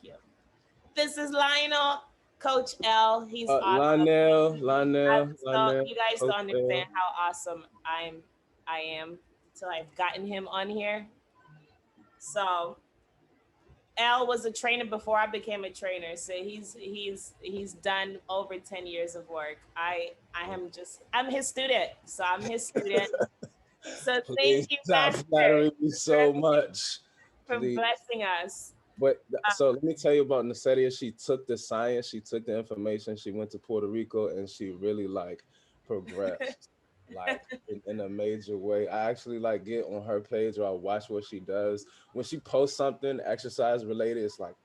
you. This is Lionel, Coach L. He's awesome. So Lionel, you guys Coach don't understand L. how awesome I am until I've gotten him on here. So L was a trainer before I became a trainer. So he's done over 10 years of work. I'm his student. So I'm his student. So thank Please you, stop Master, flattering me so much. for Please. blessing us. So let me tell you about Nasedia. She took the science, she took the information, she went to Puerto Rico, and she really like progressed like in a major way. I actually like get on her page or I watch what she does. When she posts something exercise related, it's like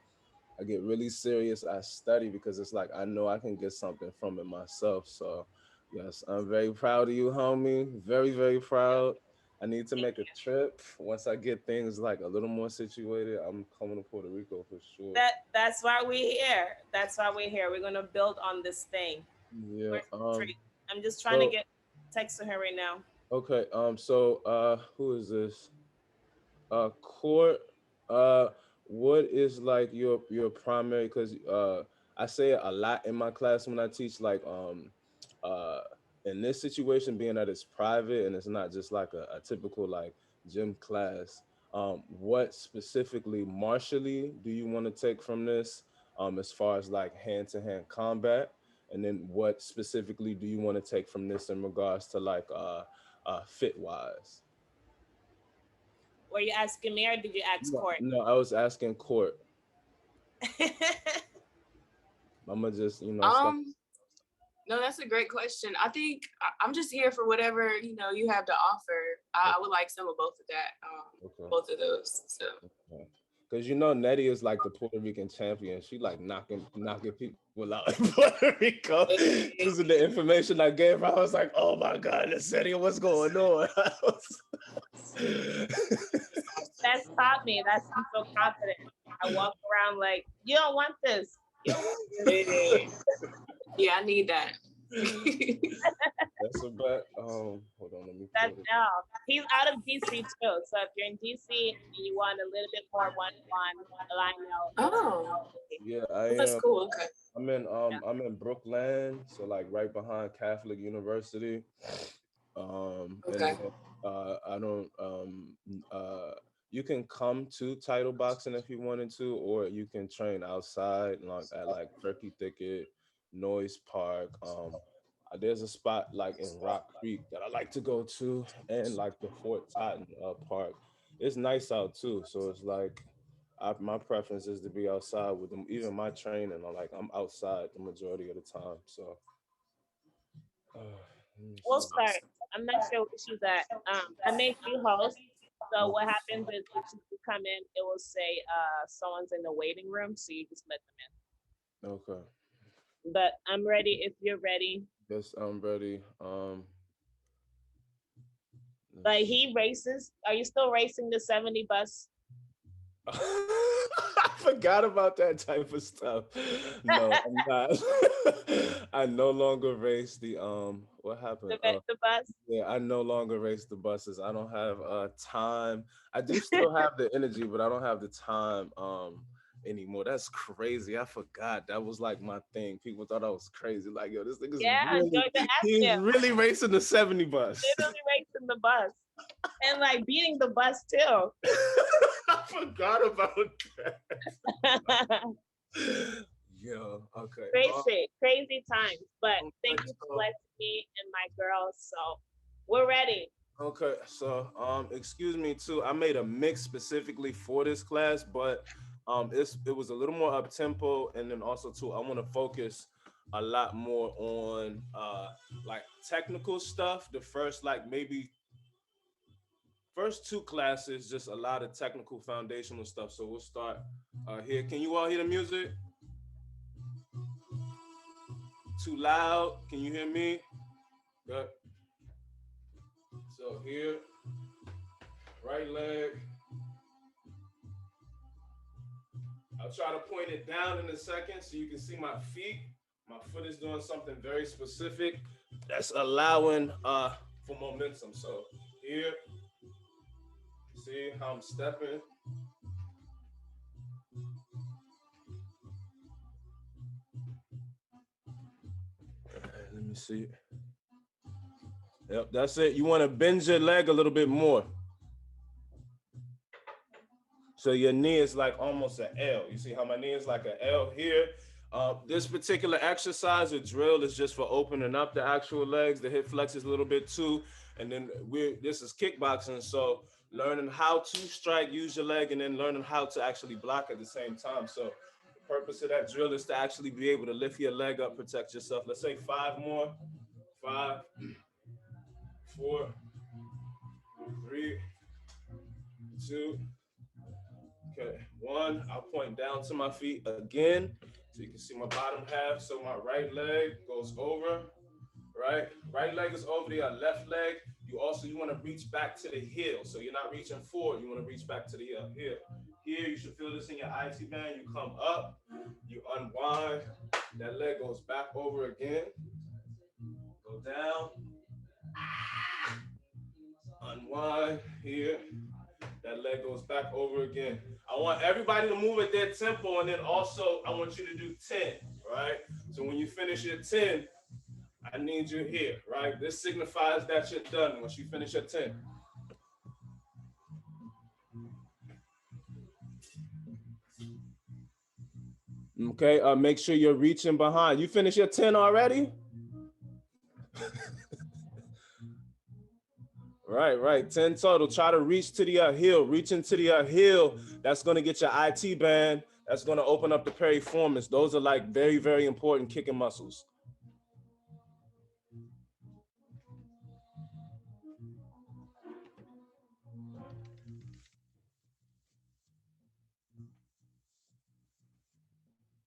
I get really serious. I study because it's like I know I can get something from it myself. So yes, I'm very proud of you, homie. Very, very proud. I need to Thank make a you. trip. Once I get things like a little more situated, I'm coming to Puerto Rico for sure. That's why we're here. That's why we're here. We're gonna build on this thing. Yeah. Where's Tree? I'm just trying to So get text to her right now. okay. Who is this? Court. Uh, what is like your primary? Because I say it a lot in my class when I teach. Like uh, in this situation, being that it's private and it's not just like a typical like gym class. What specifically martially do you want to take from this? As far as like hand to hand combat, and then what specifically do you want to take from this in regards to like fit wise? Were you asking me or did you ask No, Court? no, I was asking Court. I'ma just, stop. Um, no, that's a great question. I think I'm just here for whatever you have to offer. I would like some of both of that, Okay. both of those. So Because Nettie is like the Puerto Rican champion. She like knocking people out in Puerto Rico. Using the information I gave her, I was like, oh my God, Nettie, what's going on? That's taught me. That's I'm so confident. I walk around like you don't want this. You don't want this. yeah, yeah, I need that. That's a bet. Hold on, let me That's pull it. no. He's out of DC too. So if you're in DC and you want a little bit more one-on-one, line out is Oh, Yeah, I that's am. cool. Okay. I'm I'm in Brookland, so like right behind Catholic University. And Okay. then I don't you can come to title boxing if you wanted to, or you can train outside like at like Turkey Thicket, Noise Park. There's a spot like in Rock Creek that I like to go to, and like the Fort Totten Park. It's nice out too, so it's like my preference is to be outside with them. Even my training, I'm outside the majority of the time. So let me we'll see. start. I'm not sure where she's at. I make you host. So Oh, what happens is if you come in, it will say someone's in the waiting room, so you just let them okay. in. But I'm ready if you're ready. Yes, I'm ready. Let's But see. he races. Are you still racing the 70 bus? I forgot about that type of stuff. No, I'm not. I no longer race the what happened? The bus? Yeah, I no longer race the buses. I don't have time. I do still have the energy, but I don't have the time anymore. That's crazy. I forgot. That was like my thing. People thought I was crazy. Like, yo, this nigga's Yeah, really enjoy the he's active. really racing the 70 bus. Literally racing the bus. And like beating the bus too. I forgot about that. Yo, okay. Crazy times. But thank you for So, blessing me and my girls. So we're ready. okay, so excuse me too. I made a mix specifically for this class, but it was a little more up tempo, and then also too I want to focus a lot more on like technical stuff. The first like maybe first two classes, just a lot of technical foundational stuff. So we'll start here. Can you all hear the music? Too loud? Can you hear me? Good. So here, right leg. I'll try to point it down in a second so you can see my feet. My foot is doing something very specific that's allowing for momentum. So here, see how I'm stepping. me see. Yep, that's it. You want to bend your leg a little bit more. So your knee is like almost an L. You see how my knee is like an L here? This particular exercise or drill is just for opening up the actual legs, the hip flexors a little bit too. And then this is kickboxing. So learning how to strike, use your leg, and then learning how to actually block at the same time. So the purpose of that drill is to actually be able to lift your leg up, protect yourself. Let's say 5 more. 5, 4, 3, 2, okay, 1. I'll point down to my feet again. So you can see my bottom half. So my right leg goes over, right? Right leg is over the left leg. You want to reach back to the heel. So you're not reaching forward. You want to reach back to the heel. Here, you should feel this in your IT band. You come up, you unwind. That leg goes back over again. Go down. Unwind here. That leg goes back over again. I want everybody to move at their tempo, and then also I want you to do 10, right? So when you finish your 10, I need you here, right? This signifies that you're done once you finish your 10. Okay, make sure you're reaching behind. You finish your 10 already? Right. 10 total. Try to reach to the heel. Reach into the heel. That's going to get your IT band. That's going to open up the piriformis. Those are like very, very important kicking muscles.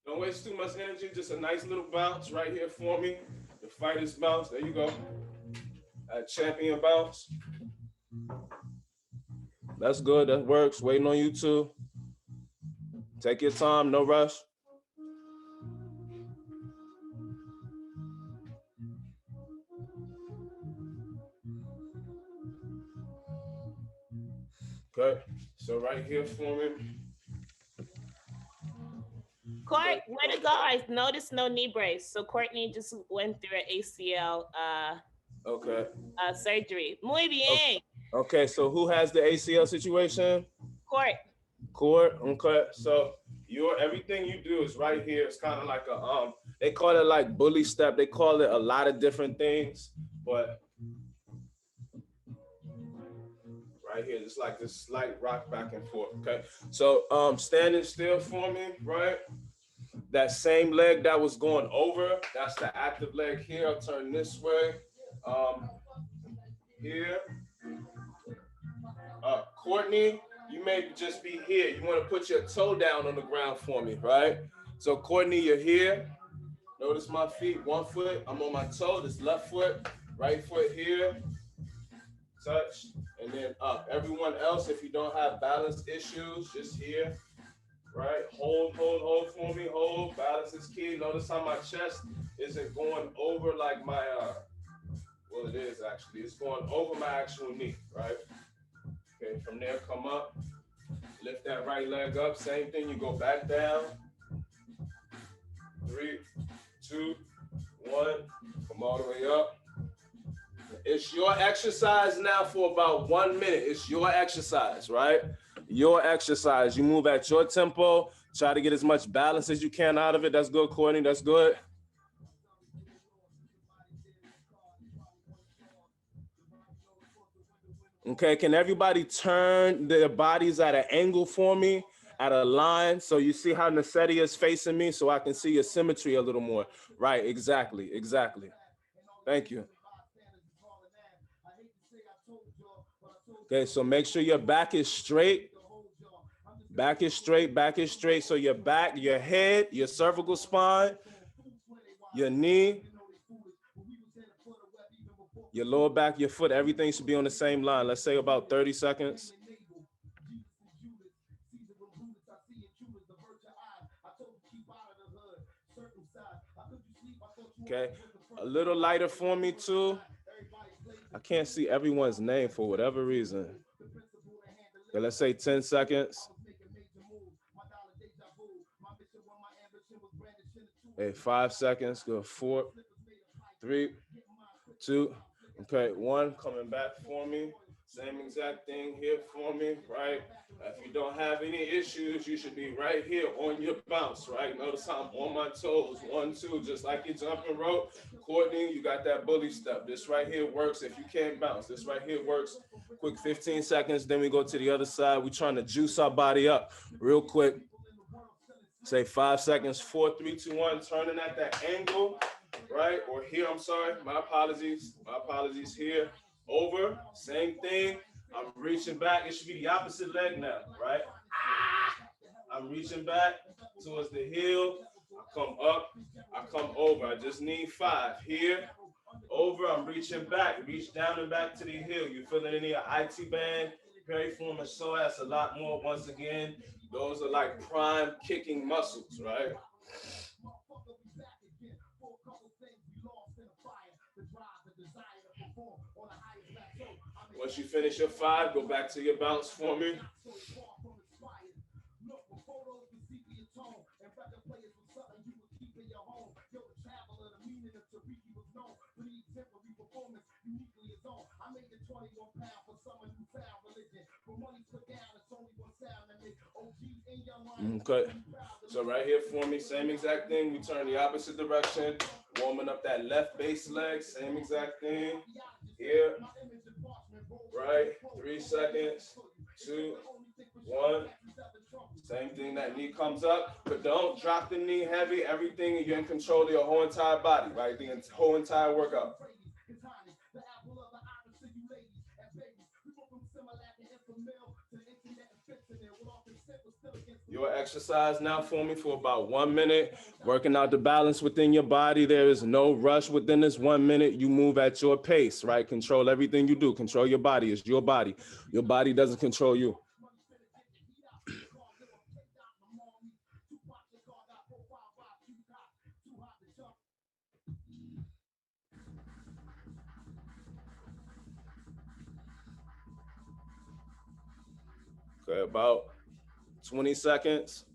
Don't waste too much energy. Just a nice little bounce right here for me. The fighter's bounce. There you go. Champion bounce. That's good. That works. Waiting on you too. Take your time. No rush. Okay. So right here for me. Court, where to go? I noticed no knee brace. So Courtney just went through an ACL surgery. Muy bien. Okay, so who has the ACL situation? Court. Okay. So everything you do is right here. It's kind of like they call it like bully step. They call it a lot of different things, but right here, it's like this slight rock back and forth. Okay. So standing still for me, right? That same leg that was going over, that's the active leg here. I'll turn this way. Here. Courtney, you may just be here. You want to put your toe down on the ground for me, right? So Courtney, you're here. Notice my feet, 1 foot. I'm on my toe, this left foot, right foot here. Touch, and then up. Everyone else, if you don't have balance issues, just here, right? Hold for me, hold. Balance is key. Notice how my chest isn't going over like my, well, it is actually. It's going over my actual knee, right? Okay, from there, come up. Lift that right leg up. Same thing, you go back down. 3, 2, 1. Come all the way up. It's your exercise now for about 1 minute. It's your exercise, right? Your exercise. You move at your tempo. Try to get as much balance as you can out of it. That's good, Courtney. That's good. Okay, can everybody turn their bodies at an angle for me, at a line? So you see how Nasetti is facing me, so I can see your symmetry a little more. Right, exactly. Thank you. Okay, so make sure your back is straight. Back is straight. So your back, your head, your cervical spine, your knee, your lower back, your foot, everything should be on the same line. Let's say about 30 seconds. Okay, a little lighter for me too. I can't see everyone's name for whatever reason. Okay, let's say 10 seconds. Hey, 5 seconds, go 4, 3, 2, okay, 1, coming back for me. Same exact thing here for me, right? If you don't have any issues, you should be right here on your bounce, right? Notice how I'm on my toes. 1, 2, just like you jumping rope. Courtney, you got that bully step. This right here works if you can't bounce. This right here works. Quick 15 seconds, then we go to the other side. We're trying to juice our body up real quick. Say 5 seconds, 4, 3, 2, 1, turning at that angle, right? Or here, I'm sorry, my apologies here. Over, same thing. I'm reaching back. It should be the opposite leg now, right? I'm reaching back towards the heel. I come up, I come over. I just need 5 here. Over, I'm reaching back, reach down and back to the heel. You feeling any IT band, periform and psoas a lot more. Once again, those are like prime kicking muscles, right? Once you finish your 5, go back to your bounce for me. Okay, so right here for me, same exact thing. We turn the opposite direction, warming up that left base leg, same exact thing. Here, right, 3 seconds, 2, 1. Same thing, that knee comes up, but don't drop the knee heavy. Everything, you're in control of your whole entire body, right? The whole entire workout. Your exercise now for me for about 1 minute, working out the balance within your body. There is no rush within this 1 minute. You move at your pace, right? Control everything you do. Control your body. It's your body. Your body doesn't control you. Okay, about 20 seconds.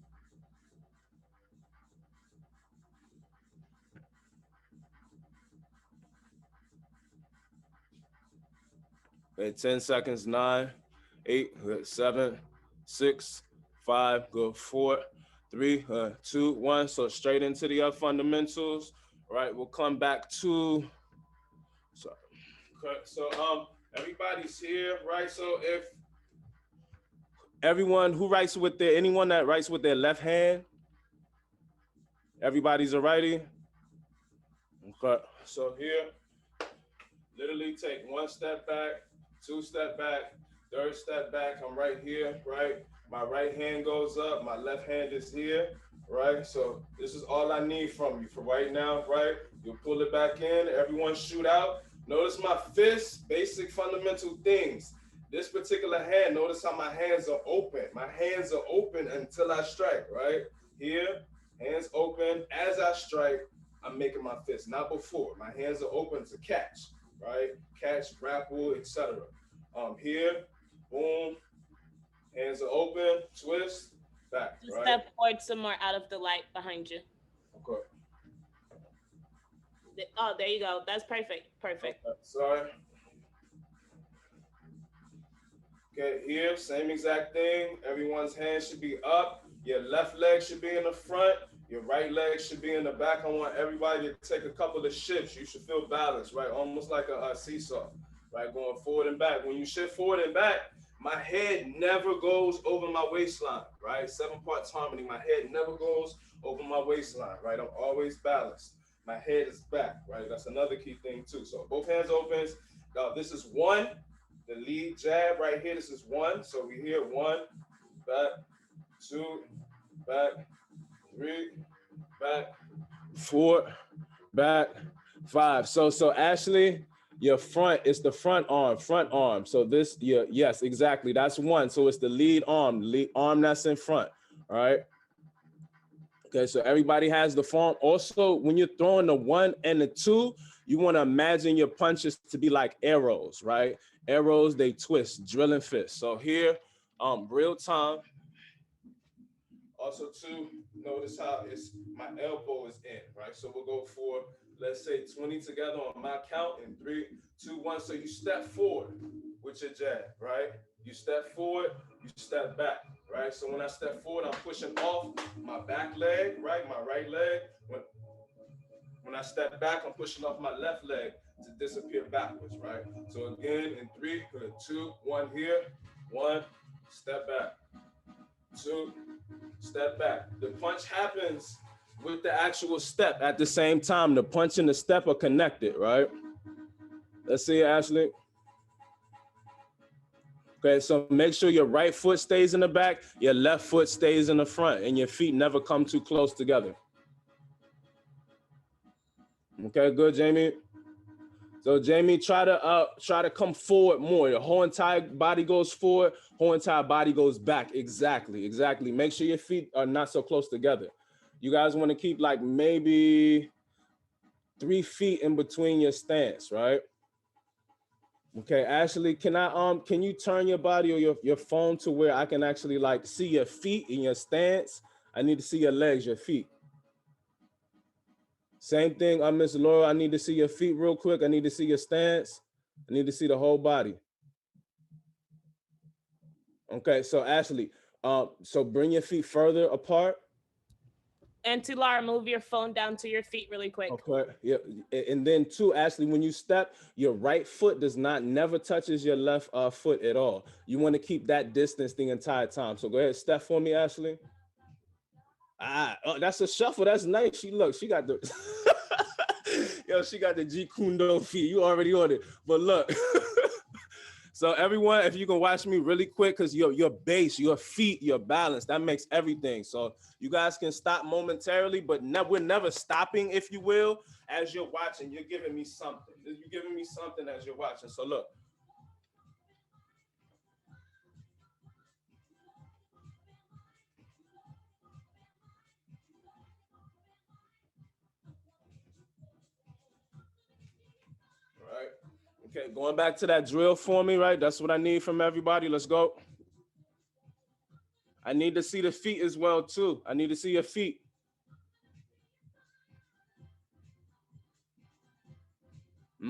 Okay, 10 seconds, 9, 8, 7, 6, 5, go 4, 3, 2, 1. So straight into the fundamentals. Right, we'll come back to, so everybody's here, right? So if everyone who writes with their, anyone that writes with their left hand, everybody's a righty. Okay, so here, literally take 1 step back, 2 step back, 3rd step back. I'm right here, right? My right hand goes up, my left hand is here, right? So this is all I need from you for right now, right? You'll pull it back in, everyone shoot out. Notice my fists, basic fundamental things. This particular hand, notice how my hands are open. My hands are open until I strike, right? Here, hands open. As I strike, I'm making my fist, not before. My hands are open to catch, right? Catch, grapple, etc. Here, boom, hands are open, twist, back, right? Step forward some more out of the light behind you. Okay. Oh, there you go. That's perfect. Perfect. Okay. Sorry. Okay, here, same exact thing. Everyone's hand should be up. Your left leg should be in the front. Your right leg should be in the back. I want everybody to take a couple of shifts. You should feel balanced, right? Almost like a seesaw, right? Going forward and back. When you shift forward and back, my head never goes over my waistline, right? 7 parts harmony. My head never goes over my waistline, right? I'm always balanced. My head is back, right? That's another key thing too. So both hands open. Now this is 1. The lead jab right here, this is 1. So we here, 1, back, 2, back, 3, back, 4, back, 5. So Ashley, your front is the front arm. So this, yes, exactly. That's 1. So it's the lead arm that's in front. All right. Okay, so everybody has the form. Also, when you're throwing the 1 and the 2, you want to imagine your punches to be like arrows, right? Arrows, they twist, drilling fist. So here, real time. Also, too, notice how my elbow is in, right? So we'll go for let's say 20 together on my count in 3, 2, 1. So you step forward with your jab, right? You step forward, you step back, right? So when I step forward, I'm pushing off my back leg, right? My right leg. When I step back, I'm pushing off my left leg to disappear backwards, right? So again, in 3, 2, 1 here, 1, step back, 2, step back. The punch happens with the actual step at the same time. The punch and the step are connected, right? Let's see, Ashley. Okay, so make sure your right foot stays in the back, your left foot stays in the front, and your feet never come too close together. Okay, good, Jamie. So Jamie, try to come forward more. Your whole entire body goes forward, whole entire body goes back. Exactly. Make sure your feet are not so close together. You guys want to keep like maybe 3 feet in between your stance, right? Okay, Ashley, can you turn your body or your phone to where I can actually like see your feet in your stance? I need to see your legs, your feet. Same thing, Miss Laura, I need to see your feet real quick. I need to see your stance. I need to see the whole body. Okay, so Ashley, so bring your feet further apart. And to Laura, move your phone down to your feet really quick. Okay, yeah, and then too, Ashley, when you step, your right foot never touches your left foot at all. You want to keep that distance the entire time. So go ahead, step for me, Ashley. Oh, that's a shuffle. That's nice. She got the she got the G Kundo feet. You already on it. But look. So everyone, if you can watch me really quick, because your base, your feet, your balance, that makes everything. So you guys can stop momentarily, but we're never stopping, if you will, as you're watching. You're giving me something. You're giving me something as you're watching. So look. Right. Okay, going back to that drill for me, right? That's what I need from everybody. Let's go. I need to see the feet as well, too. I need to see your feet.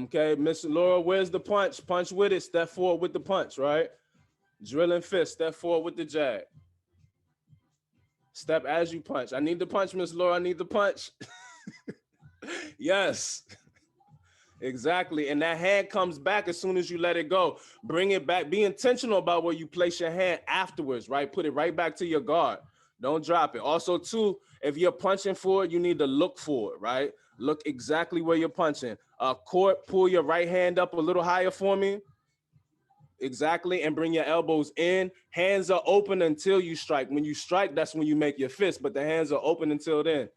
Okay, Miss Laura, where's the punch? Punch with it. Step forward with the punch, right? Drilling fist. Step forward with the jab. Step as you punch. I need the punch, Miss Laura. I need the punch. Yes. Exactly. And that hand comes back as soon as you let it go. Bring it back. Be intentional about where you place your hand afterwards, right? Put it right back to your guard. Don't drop it. Also, too, if you're punching forward, you need to look forward, right? Look exactly where you're punching. Court, pull your right hand up a little higher for me. Exactly. And bring your elbows in. Hands are open until you strike. When you strike, that's when you make your fist, but the hands are open until then.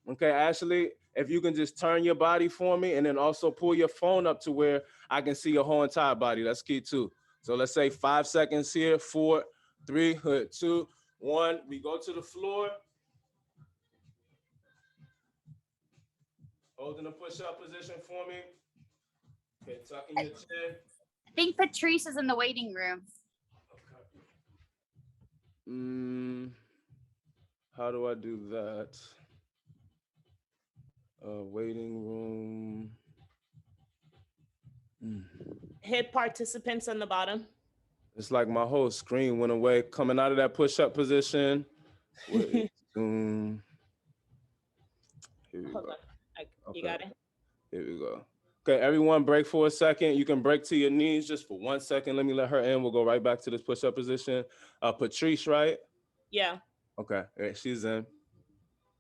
Okay, Ashley, if you can just turn your body for me and then also pull your phone up to where I can see your whole entire body. That's key too. So let's say 5 seconds here, 4, 3, 2, 1. We go to the floor. Holding a push-up position for me. Okay, tucking your chin. I think Patrice is in the waiting room. Okay. How do I do that? Waiting room. Hit participants on the bottom. It's like my whole screen went away coming out of that push-up position. Here we Hold go. on. You got it? Here we go. Okay, everyone break for a second. You can break to your knees just for 1 second. Let me let her in. We'll go right back to this push-up position. Patrice, right? Yeah. Okay, right, she's in.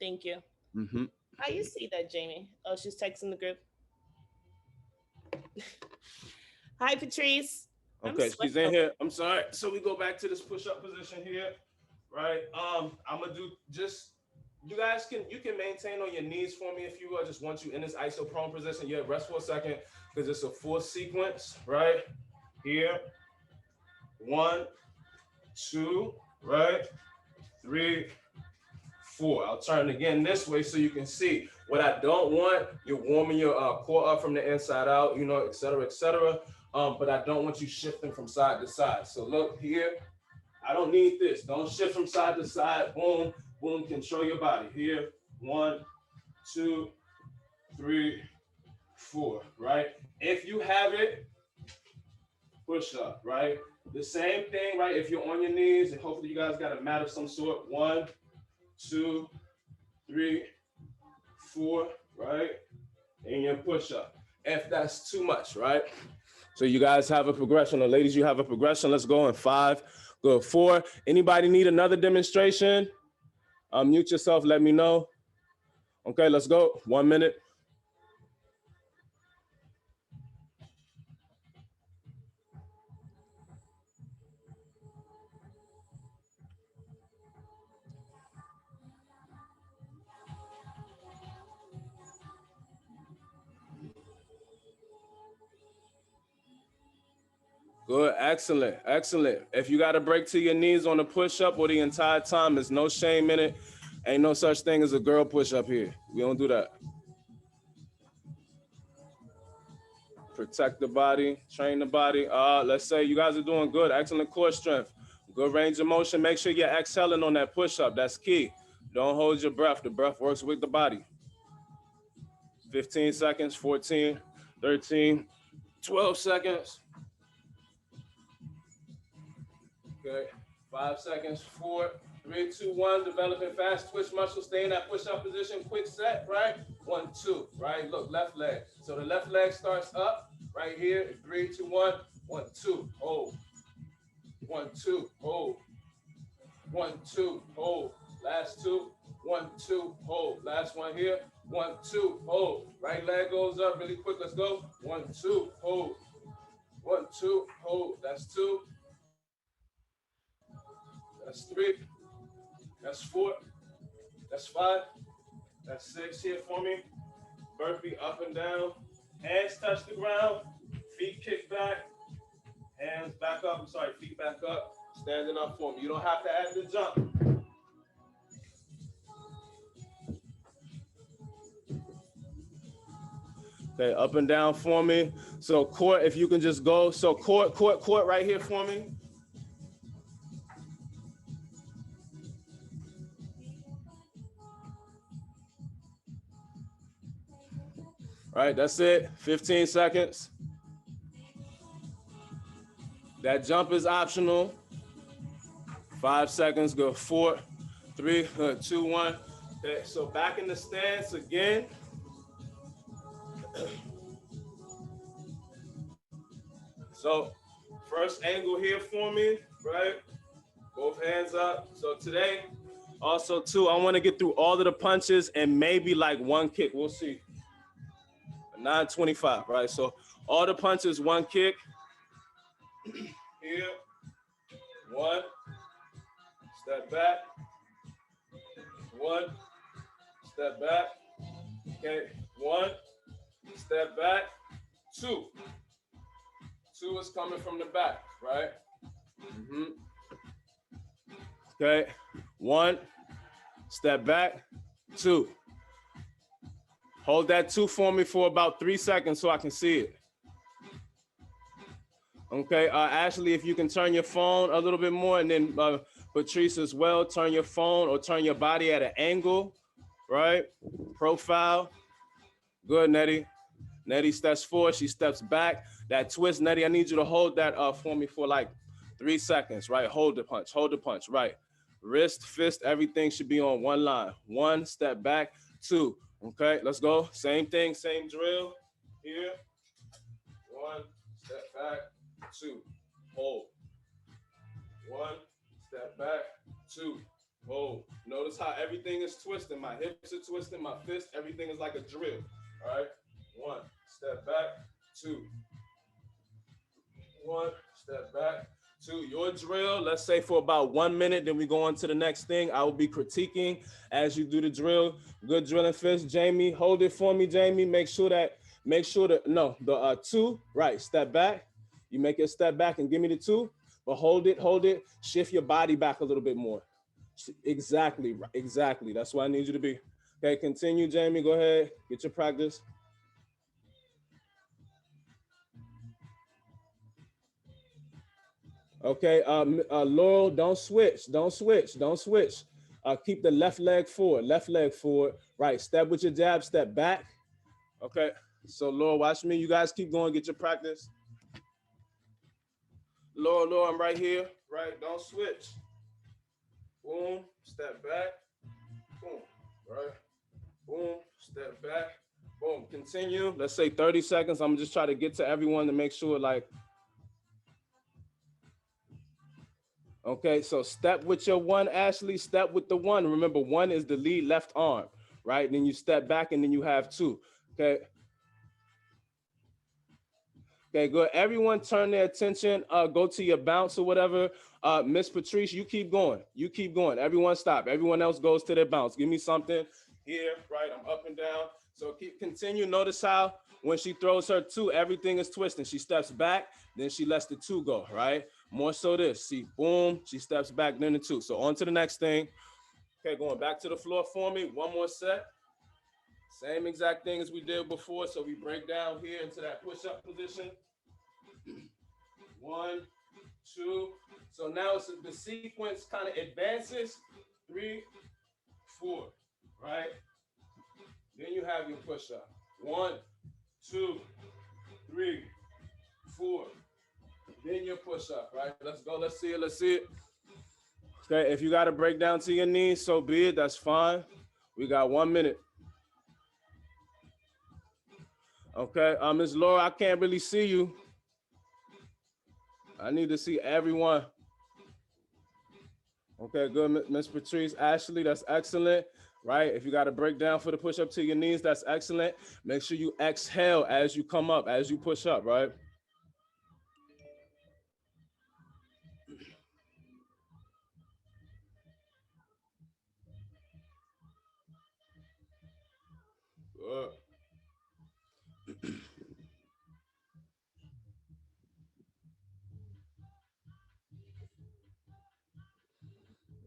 Thank you. Mm-hmm. How you see that, Jamie? Oh, she's texting the group. Hi, Patrice. Okay, she's in here. I'm sorry. So we go back to this push-up position here, right? I'm gonna do just, you can maintain on your knees for me if you will. I just want you in this iso prone position. Yeah, rest for a second because it's a full sequence, right? Here, 1, 2, right? 3, 4. I'll turn again this way so you can see. What I don't want, you're warming your core up from the inside out, you know, et cetera, et cetera. But I don't want you shifting from side to side. So look here, I don't need this. Don't shift from side to side. Boom, boom, control your body. Here, 1, 2, 3, 4, right? If you have it, push up, right? The same thing, right? If you're on your knees, and hopefully you guys got a mat of some sort. 1, 2, 3, 4, right? And your push up. If that's too much, right? So you guys have a progression, or ladies, you have a progression. Let's go in 5, go 4. Anybody need another demonstration? Mute yourself, let me know. Okay, let's go. 1 minute. Good, excellent, excellent. If you got to break to your knees on a push-up or the entire time, there's no shame in it. Ain't no such thing as a girl push-up here. We don't do that. Protect the body, train the body. Let's say you guys are doing good, excellent core strength, good range of motion. Make sure you're exhaling on that push-up. That's key. Don't hold your breath. The breath works with the body. 15 seconds, 14, 13, 12 seconds. Okay, 5 seconds, 4, 3, 2, 1. Developing fast twitch muscle. Stay in that push-up position. Quick set, right? 1, 2, right? Look, left leg. So the left leg starts up right here. 3, 2, 1. 1, 2, hold. 1, 2, hold. 1, 2, hold. Last 2. 1, 2, hold. Last one here. 1, 2, hold. Right leg goes up really quick. Let's go. 1, 2, hold. 1, 2, hold. That's 2. That's 3. That's 4. That's 5. That's 6 here for me. Burpee up and down. Hands touch the ground. Feet kick back. Hands back up. I'm sorry, feet back up. Standing up for me. You don't have to add the jump. Okay, up and down for me. So court, if you can just go. So court right here for me. All right, that's it. 15 seconds. That jump is optional. 5 seconds, go 4, 3, 2, 1. Okay, so back in the stance again. So first angle here for me, right? Both hands up. So today, also too, I want to get through all of the punches and maybe like one kick. We'll see. 9:25, right? So all the punches, one kick. Here, 1, step back, 1, step back, okay, 1, step back, 2. 2 is coming from the back, right? Okay, 1, step back, 2. Hold that 2 for me for about 3 seconds so I can see it. Okay, Ashley, if you can turn your phone a little bit more, and then Patrice as well, turn your phone or turn your body at an angle, right? Profile. Good, Nettie. Nettie steps forward, she steps back. That twist, Nettie, I need you to hold that for me for like 3 seconds, right? Hold the punch, right? Wrist, fist, everything should be on one line. 1, step back, 2. Okay, let's go. Same thing, same drill. Here. 1, step back, 2, hold. 1, step back, 2, hold. Notice how everything is twisting. My hips are twisting, my fist, everything is like a drill. All right. 1, step back, 2. 1, step back, 2. Your drill, let's say for about 1 minute, then we go on to the next thing. I will be critiquing as you do the drill. Good drilling fist, Jamie. Hold it for me, Jamie. Make sure that, no, the 2, right, step back. You make it step back and give me the 2, but hold it. Shift your body back a little bit more. Exactly. That's where I need you to be. Okay, continue, Jamie. Go ahead, get your practice. Okay, Laurel, don't switch. Keep the left leg forward, right. Step with your jab, step back. Okay, so Laura, watch me. You guys keep going, get your practice. Laura, I'm right here. Right, don't switch. Boom, step back. Boom, right. Boom, step back. Boom, continue. Let's say 30 seconds. I'm just trying to get to everyone to make sure, like, okay, so step with your one, Ashley. Step with the one. Remember, one is the lead left arm, right? Then you step back and then you have two. Okay. Okay, good. Everyone turn their attention. Go to your bounce or whatever. Miss Patrice, you keep going. You keep going. Everyone stop. Everyone else goes to their bounce. Give me something here, right? I'm up and down. So continue. Notice how when she throws her two, everything is twisting. She steps back, then she lets the two go, right? More so this. See, boom, she steps back, then the two. So on to the next thing. Okay, going back to the floor for me. One more set. Same exact thing as we did before. So we break down here into that push-up position. 1, 2. So now it's the sequence kind of advances. 3, 4, right? Then you have your push-up. 1, 2, 3, 4. Then your push-up, right? Let's go. Let's see it. Let's see it. Okay, if you got to break down to your knees, so be it. That's fine. We got 1 minute. Okay, Ms. Laura, I can't really see you. I need to see everyone. Okay, good, Miss Patrice. Ashley, that's excellent, right? If you got to break down for the push up to your knees, that's excellent. Make sure you exhale as you come up, as you push up, right? Good.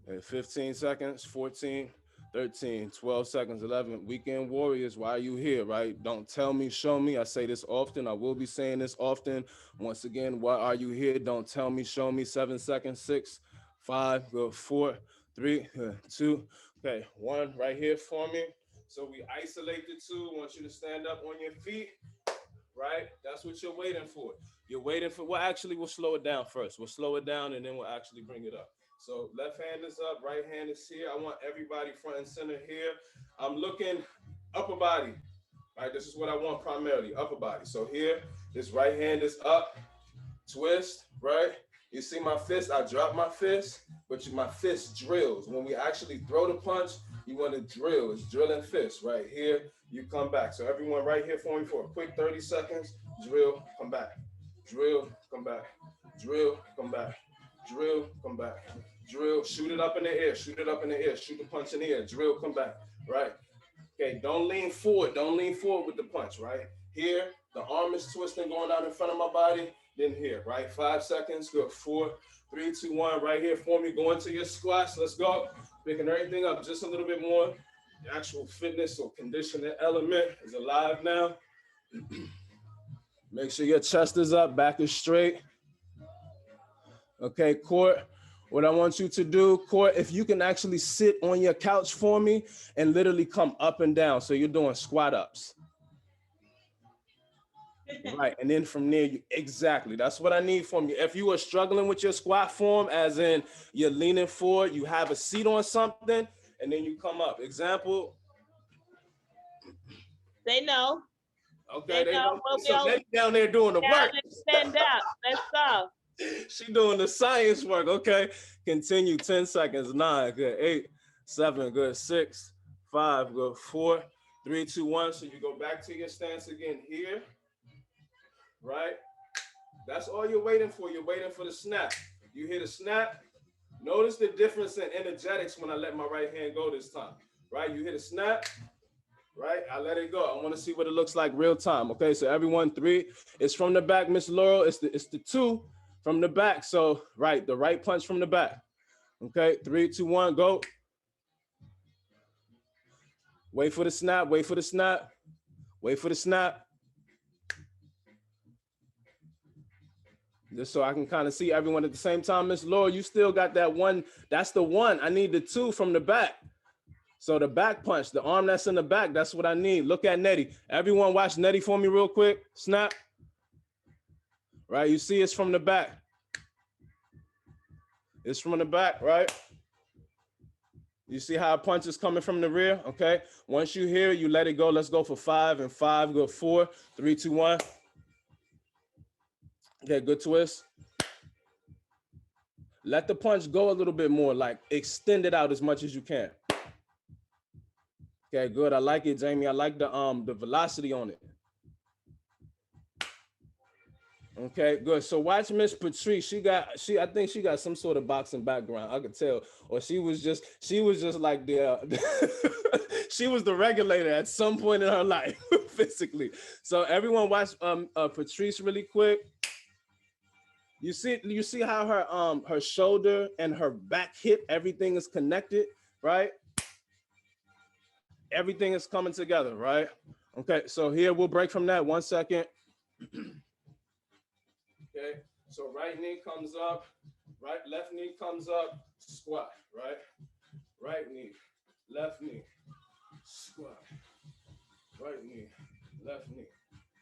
Okay, 15 seconds, 14, 13, 12 seconds, 11. Weekend Warriors, why are you here, right? Don't tell me, show me. I say this often. I will be saying this often. Once again, why are you here? Don't tell me, show me. 7 seconds, 6, 5, go 4, 3, 2. Okay, 1 right here for me. So we isolate the 2. Want you to stand up on your feet, right? That's what you're waiting for. You're waiting for, well, actually, we'll slow it down first. We'll slow it down and then we'll actually bring it up. So left hand is up, right hand is here. I want everybody front and center here. I'm looking upper body, right? This is what I want primarily, upper body. So here, this right hand is up, twist, right? You see my fist, I drop my fist, but my fist drills. When we actually throw the punch, you want to drill. It's drilling fist right here. You come back. So everyone right here for me for a quick 30 seconds. Drill, come back. Drill, come back. Drill, come back. Drill, come back. Drill, shoot it up in the air. Shoot it up in the air. Shoot the punch in the air. Drill, come back. Right. Okay, don't lean forward. Don't lean forward with the punch, right? Here, the arm is twisting, going out in front of my body. Then here, right? 5 seconds. Good. 4, 3, 2, 1. Right here for me. Go into your squats. Let's go. Picking everything up just a little bit more. The actual fitness or conditioning element is alive now. Make sure your chest is up, back is straight. Okay, Court, what I want you to do, Court, if you can actually sit on your couch for me and literally come up and down. So you're doing squat ups. Right, and then from there, exactly, that's what I need from you. If you are struggling with your squat form, as in you're leaning forward, you have a seat on something, and then you come up. Example. They know. Okay, they know. We'll So they down there doing the work. Stand up. Let's go. She doing the science work. Okay, continue. 10 seconds. 9, good. 8, 7, good. 6, 5, good. 4, 3, 2, 1. So you go back to your stance again here. Right? That's all you're waiting for. You're waiting for the snap. You hear the snap. Notice the difference in energetics when I let my right hand go this time. Right? You hear the snap. Right? I let it go. I want to see what it looks like real time. Okay, so everyone, 3. It's from the back, Miss Laurel. It's the 2 from the back. So, right, the right punch from the back. Okay, 3, 2, 1, go. Wait for the snap. Wait for the snap. Wait for the snap. Just so I can kind of see everyone at the same time. Miss Laura, you still got that 1. That's the 1. I need the 2 from the back. So the back punch, the arm that's in the back, that's what I need. Look at Nettie. Everyone watch Nettie for me real quick. Snap. Right, you see it's from the back. It's from the back, right? You see how a punch is coming from the rear, okay? Once you hear it, you let it go. Let's go for 5 and 5, go 4, 3, 2, 1. Okay, good twist. Let the punch go a little bit more, like extend it out as much as you can. Okay, good. I like it, Jamie. I like the velocity on it. Okay, good. So watch Miss Patrice. I think she got some sort of boxing background. I could tell. Or she was just like she was the regulator at some point in her life, physically. So everyone watch Patrice really quick. You see how her shoulder and her back hip, everything is connected, right? Everything is coming together, right? Okay, so here we'll break from that 1 second. Okay, so right knee comes up, left knee comes up, squat, right? Right knee, left knee, squat. Right knee, left knee,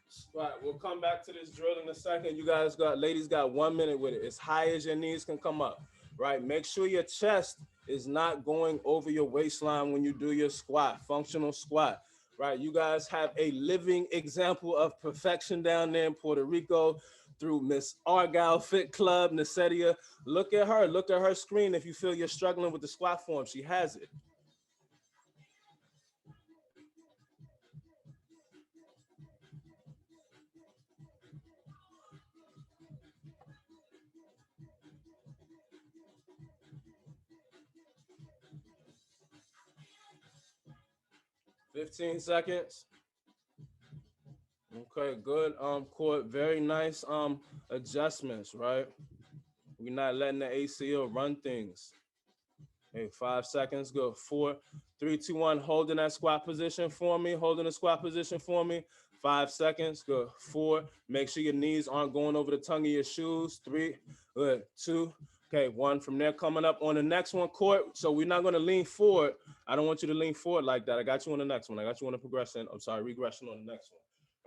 squat. We'll come back to this drill in a second. You guys ladies got 1 minute with it. As high as your knees can come up, right? Make sure your chest is not going over your waistline when you do your squat, functional squat. Right, you guys have a living example of perfection down there in Puerto Rico through Miss Argyle Fit Club, Nasedia. Look at her screen if you feel you're struggling with the squat form. She has it. $15 seconds. Okay, good. Court, very nice adjustments, right? We're not letting the ACL run things. Okay, 5 seconds, good. 4, 3, 2, 1. Holding that squat position for me. Holding the squat position for me. 5 seconds, good. 4. Make sure your knees aren't going over the tongue of your shoes. 3, good. 2. Okay, 1 from there coming up on the next one, Court. So we're not going to lean forward. I don't want you to lean forward like that. I got you on the next one. I got you on the progression. I'm sorry, regression on the next one.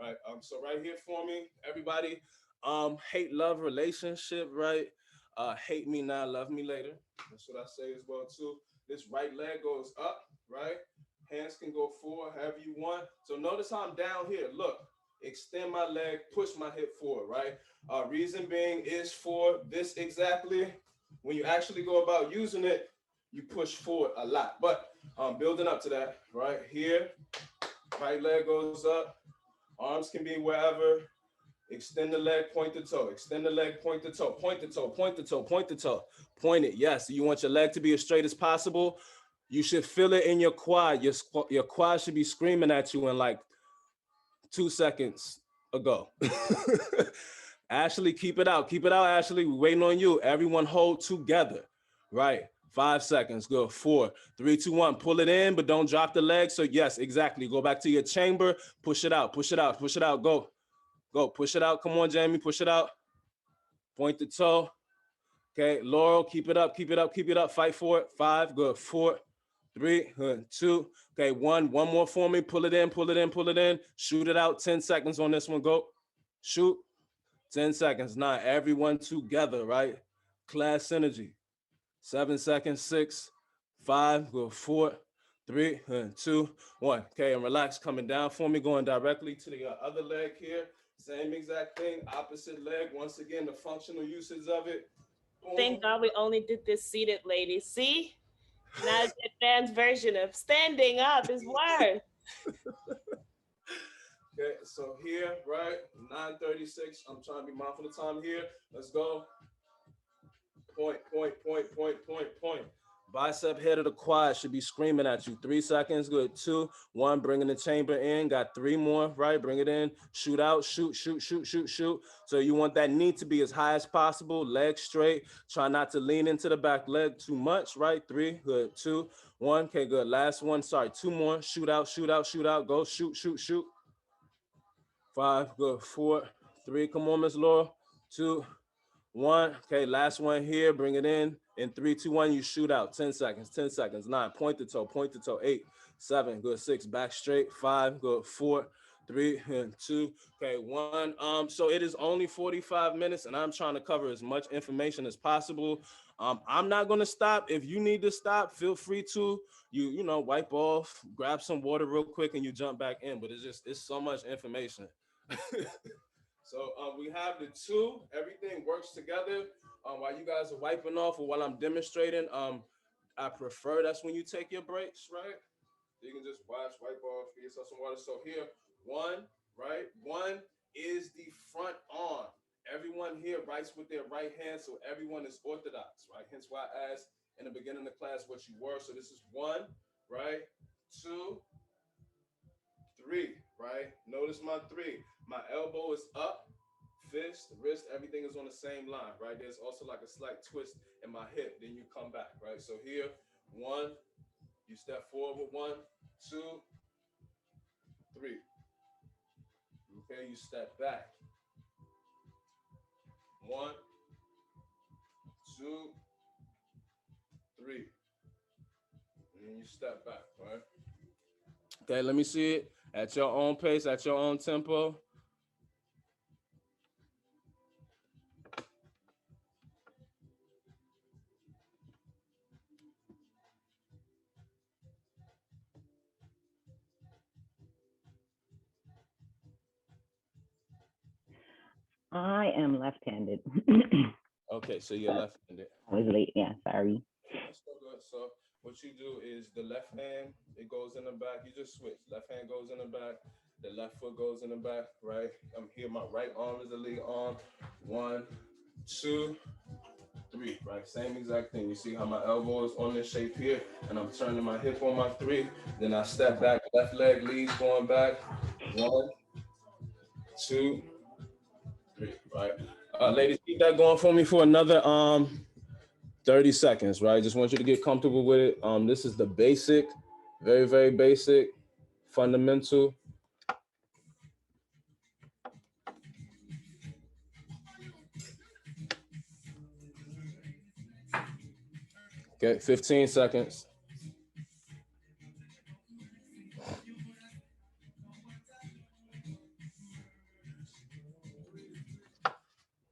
Right. So right here for me, everybody, hate love relationship, right? Hate me now, love me later. That's what I say as well too. This right leg goes up, right? Hands can go forward, however you want. So notice how I'm down here. Look, extend my leg, push my hip forward, right? Reason being is for this exactly. When you actually go about using it, you push forward a lot. But building up to that, right here, right leg goes up. Arms can be wherever. Extend the leg, point the toe. Extend the leg, point the toe. Point the toe, point the toe, point the toe. Point it, yes. You want your leg to be as straight as possible. You should feel it in your quad. Your quad should be screaming at you in like 2 seconds ago. Ashley, keep it out. Keep it out, Ashley. We're waiting on you. Everyone hold together, right? 5 seconds, good. 4, 3, 2, 1. Pull it in, but don't drop the leg. So yes, exactly. Go back to your chamber. Push it out, push it out, push it out. Go, go. Push it out. Come on, Jamie. Push it out. Point the toe. Okay, Laurel, keep it up, keep it up, keep it up. Fight for it. 5, good. 4, 3, good. 2. Okay, 1. One more for me. Pull it in, pull it in, pull it in. Shoot it out. 10 seconds on this one. Go. Shoot. 10 seconds. 9. Everyone together, right? Class synergy. 7 seconds. 6, 5, go. 4, 3, 2, 1. Okay, and relax. Coming down for me. Going directly to the other leg here. Same exact thing. Opposite leg. Once again, the functional uses of it. Boom. Thank God we only did this seated, ladies. See? Now it's advanced version of standing up is worse. Okay, so here, right? 9:36. I'm trying to be mindful of time here. Let's go. Point, point, point, point, point, point. Bicep head of the quad should be screaming at you. 3 seconds, good. 2, 1, bringing the chamber in. Got 3 more, right? Bring it in. Shoot out, shoot, shoot, shoot, shoot, shoot. So you want that knee to be as high as possible. Leg straight. Try not to lean into the back leg too much, right? 3, good. 2, 1. Okay, good. Last one. Sorry, 2 more. Shoot out, shoot out, shoot out. Go, shoot, shoot, shoot. 5, good. 4, 3. Come on, Miss Laura. 2, 1. Okay, last one here. Bring it in. In 3, 2, 1, you shoot out. 10 seconds, 10 seconds. 9, point the toe. 8, 7, good. 6, back straight. 5, good. 4, 3, and 2. Okay, 1. So it is only 45 minutes, and I'm trying to cover as much information as possible. I'm not gonna stop. If you need to stop, feel free to. You know, wipe off, grab some water real quick, and you jump back in. But it's so much information. So we have the 2. Everything works together. While you guys are wiping off or while I'm demonstrating, I prefer that's when you take your breaks, right? You can just wipe off, get yourself some water. So here, 1, right? 1 is the front arm. Everyone here writes with their right hand, so everyone is orthodox, right? Hence why I asked in the beginning of the class what you were. So this is 1, right? 2, 3, right? Notice my 3. My elbow is up, fist, wrist, everything is on the same line, right? There's also like a slight twist in my hip. Then you come back, right? So here, 1, you step forward, 1, 2, 3. Okay, you step back. 1, 2, 3. And then you step back, right? Okay, let me see it at your own pace, at your own tempo. I am left-handed. Okay, so you're left-handed. I was late. Yeah, sorry. That's so good. So what you do is the left hand, it goes in the back. You just switch. Left hand goes in the back. The left foot goes in the back, right? I'm here. My right arm is the lead arm. 1, 2, 3, right? Same exact thing. You see how my elbow is on this shape here, and I'm turning my hip on my 3. Then I step back, left leg leads going back. 1, 2, 3, right? Ladies, keep that going for me for another 30 seconds, right? Just want you to get comfortable with it. This is the basic, very, very basic, fundamental. Okay, 15 seconds.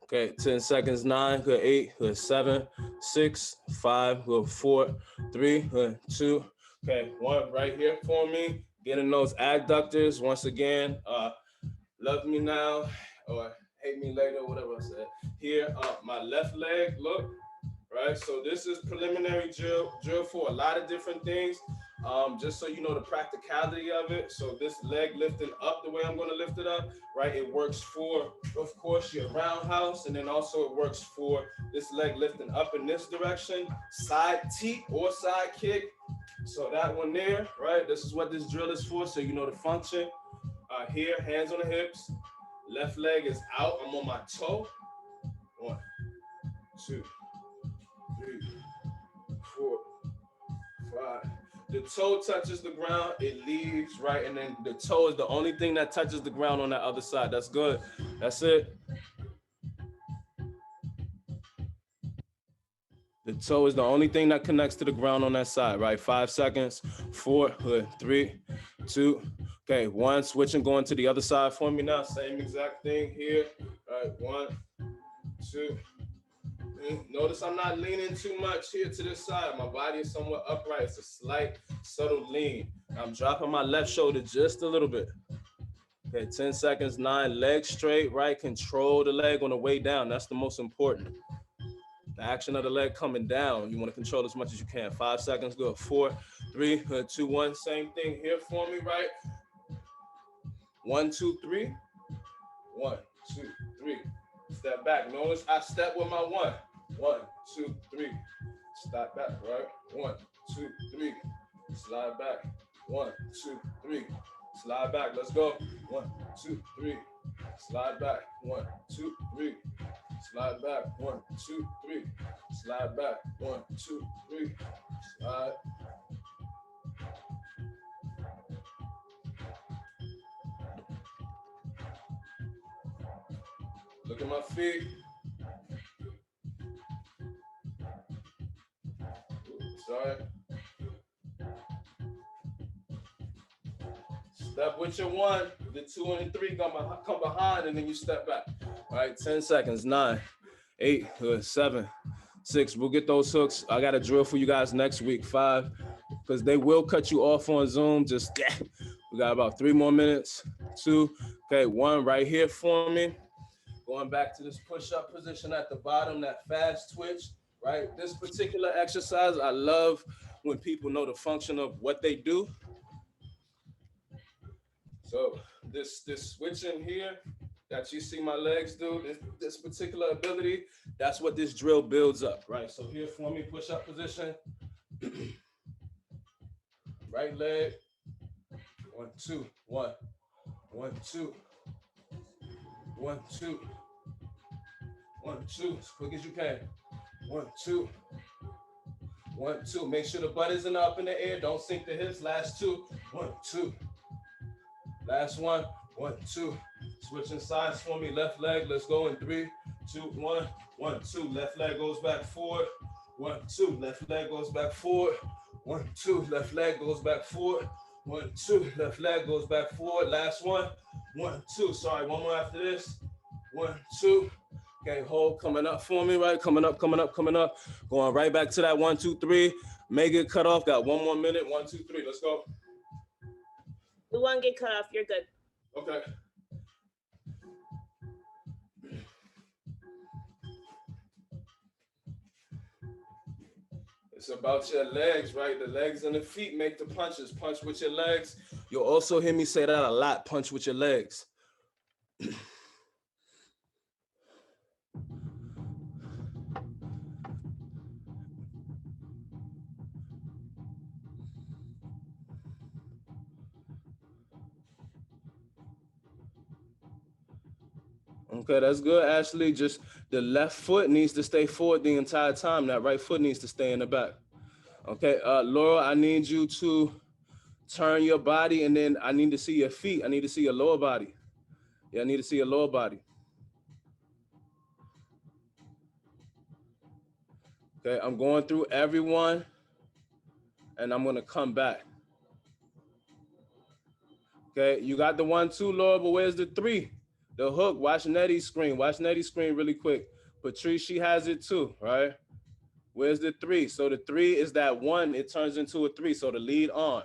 Okay, 10 seconds, 9, good, 8, good, 7, 6, 5, good, 4, 3, good, 2, okay, 1 right here for me. Getting those adductors, once again, love me now or hate me later, whatever I said. Here, my left leg, look, right? So this is preliminary drill for a lot of different things. Just so you know the practicality of it. So this leg lifting up the way I'm gonna lift it up, right? It works for, of course, your roundhouse, and then also it works for this leg lifting up in this direction, side teep or side kick. So that one there, right? This is what this drill is for, so you know the function. Here, hands on the hips. Left leg is out, I'm on my toe. 1, 2, 3, 4, 5. The toe touches the ground, it leaves, right? And then the toe is the only thing that touches the ground on that other side. That's good. That's it. The toe is the only thing that connects to the ground on that side, right? 5 seconds. 4, 3, 2. Okay, 1. Switching, going to the other side for me now. Same exact thing here. All right, 1, 2. Notice I'm not leaning too much here to this side. My body is somewhat upright. It's a slight, subtle lean. I'm dropping my left shoulder just a little bit. Okay, 10 seconds, 9, legs straight, right? Control the leg on the way down. That's the most important. The action of the leg coming down, you want to control as much as you can. 5 seconds, good. 4, 3, 2, 1. Same thing here for me, right? 1, 2, 3. 1, 2, 3. Step back. Notice I step with my 1. 1, 2, 3. Step back, right? 1, 2, 3. Slide back. 1, 2, 3. Slide back. Let's go. 1, 2, 3. Slide back. 1, 2, 3. Slide back. 1, 2, 3. Slide back. 1, 2, 3. Slide. Look at my feet. Sorry. Step with your 1, the 2 and the 3 come behind, and then you step back. All right, 10 seconds, 9, 8, 7, 6. We'll get those hooks. I got a drill for you guys next week, 5, because they will cut you off on Zoom. Just, we got about 3 more minutes. 2, okay, 1 right here for me. Going back to this push-up position at the bottom, that fast twitch, right? This particular exercise, I love when people know the function of what they do. So this switching here that you see my legs do, this particular ability, that's what this drill builds up, right? So here for me, push-up position. Right leg, 1, 2, 1, 1, 2, 1, 2, 1, 2, as quick as you can. 1, 2, 1, 2. Make sure the butt isn't up in the air. Don't sink the hips. Last 2, 1, 2. Last 1, 1, 2. Switching sides for me. Left leg. Let's go in 3, 2, 1, 1, 2. Left leg goes back forward. 1, 2. Left leg goes back forward. 1, 2. Left leg goes back forward. 1, 2. Left leg goes back forward. Last 1, 1, 2. Sorry, 1 more after this. 1, 2. Okay, hold coming up for me, right? Coming up, coming up, coming up. Going right back to that 1, 2, 3. Make it cut off. Got 1 more minute. 1, 2, 3. Let's go. We won't get cut off. You're good. Okay. It's about your legs, right? The legs and the feet make the punches. Punch with your legs. You'll also hear me say that a lot. Punch with your legs. Okay, that's good, Ashley. Just the left foot needs to stay forward the entire time. That right foot needs to stay in the back. Okay, Laura, I need you to turn your body, and then I need to see your feet. I need to see your lower body. Yeah, I need to see your lower body. Okay, I'm going through everyone, and I'm gonna come back. Okay, you got the 1, 2, Laura, but where's the 3? The hook. Watch Nettie's screen. Watch Nettie's screen really quick. Patrice, she has it too, right? Where's the 3? So the 3 is that 1. It turns into a 3. So the lead on.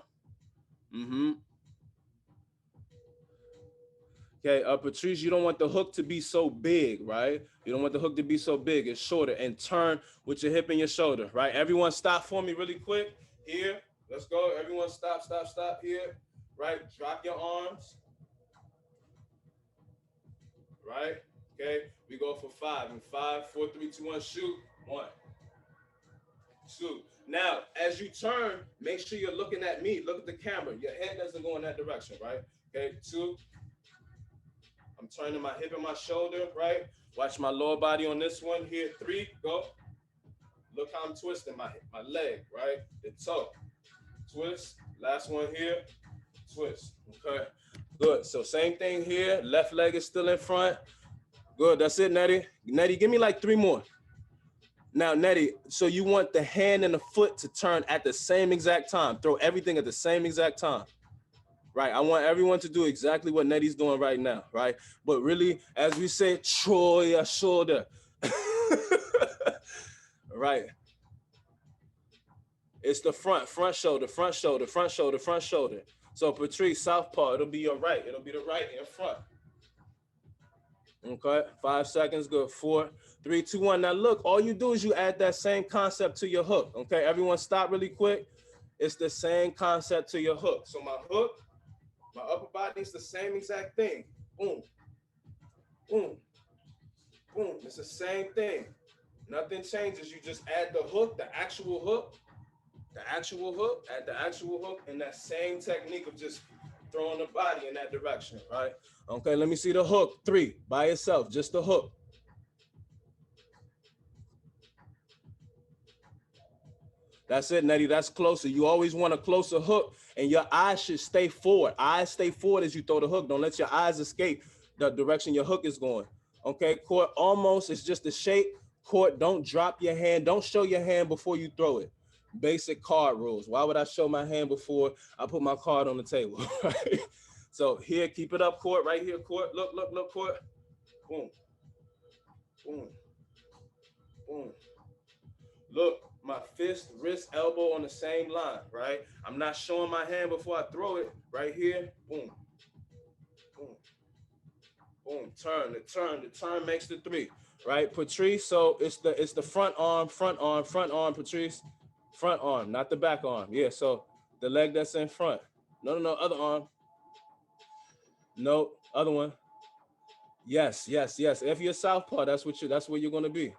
Okay, Patrice, you don't want the hook to be so big, right? You don't want the hook to be so big. It's shorter. And turn with your hip and your shoulder, right? Everyone stop for me really quick. Here. Let's go. Everyone stop, stop, stop here. Right? Drop your arms. Right? Okay, we go for 5. And 5, 4, 3, 2, 1, shoot. 1, 2. Now, as you turn, make sure you're looking at me. Look at the camera. Your head doesn't go in that direction, right? Okay, 2. I'm turning my hip and my shoulder, right? Watch my lower body on this one here. 3, go. Look how I'm twisting my leg, right? The toe. Twist. Last one here. Twist. Okay. Good. So same thing here. Left leg is still in front. Good. That's it, Nettie. Nettie, give me like 3 more. Now, Nettie, so you want the hand and the foot to turn at the same exact time. Throw everything at the same exact time. Right. I want everyone to do exactly what Nettie's doing right now. Right. But really, as we say, Troy, shoulder. Right. It's the front shoulder, front shoulder, front shoulder, front shoulder. So Patrice, southpaw, it'll be your right. It'll be the right in front. Okay, 5 seconds, good. 4, 3, 2, 1. Now look, all you do is you add that same concept to your hook. Okay, everyone stop really quick. It's the same concept to your hook. So my hook, my upper body is the same exact thing. Boom, boom, boom. It's the same thing. Nothing changes. You just add the hook, the actual hook, add the actual hook, and that same technique of just throwing the body in that direction, right? Okay, let me see the hook. 3, by itself, just the hook. That's it, Nettie, that's closer. You always want a closer hook, and your eyes should stay forward. Eyes stay forward as you throw the hook. Don't let your eyes escape the direction your hook is going. Okay, Court, almost, it's just the shape. Court, don't drop your hand. Don't show your hand before you throw it. basic card rules. Why would I show my hand before I put my card on the table? Right? So here, keep it up, court. Right here, court. Look, look, look, court. Boom, boom, boom. Look, my fist, wrist, elbow on the same line, right? I'm not showing my hand before I throw it. Right here, boom, boom, boom. Turn, the turn makes the three, right? Patrice, so it's the front arm, front arm, front arm, Patrice. Front arm, not the back arm. Yeah, so the leg that's in front. No, other arm. No, other one. Yes. If you're southpaw, that's where you're gonna be.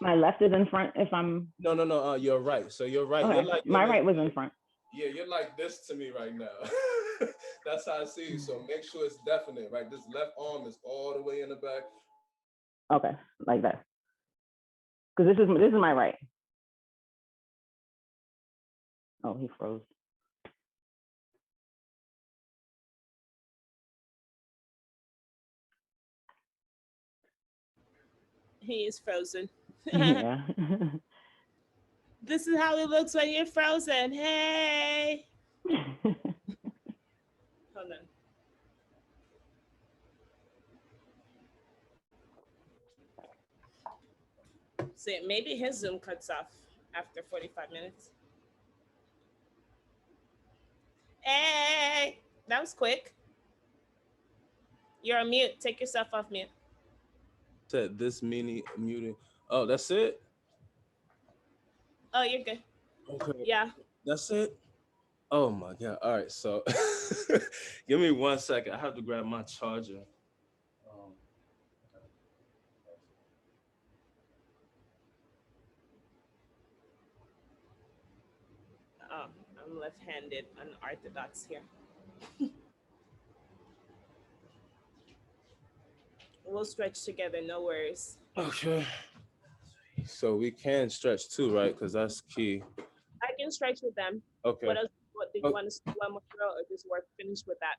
My left is in front if I'm No. You're right. So you're right. okay. My right was in front. Yeah, you're like this to me right now. That's how I see you. So make sure it's definite, right? This left arm is all the way in the back. Okay, like that. Because this is my right. Oh, he froze. He is frozen. Yeah. This is how it looks when you're frozen. Hey. Hold on. See, maybe his Zoom cuts off after 45 minutes. Hey, that was quick. You're on mute. Take yourself off mute. Said this mini muting. Oh, that's it? Oh, you're good. Okay. Yeah. That's it? Oh my God. All right. So give me 1 second. I have to grab my charger. Oh, I'm left-handed, unorthodox here. We'll stretch together, no worries. Okay. So we can stretch too, right? Because that's key. I can stretch with them. Okay. What else? What did you want to say one more drill or just work finish with that?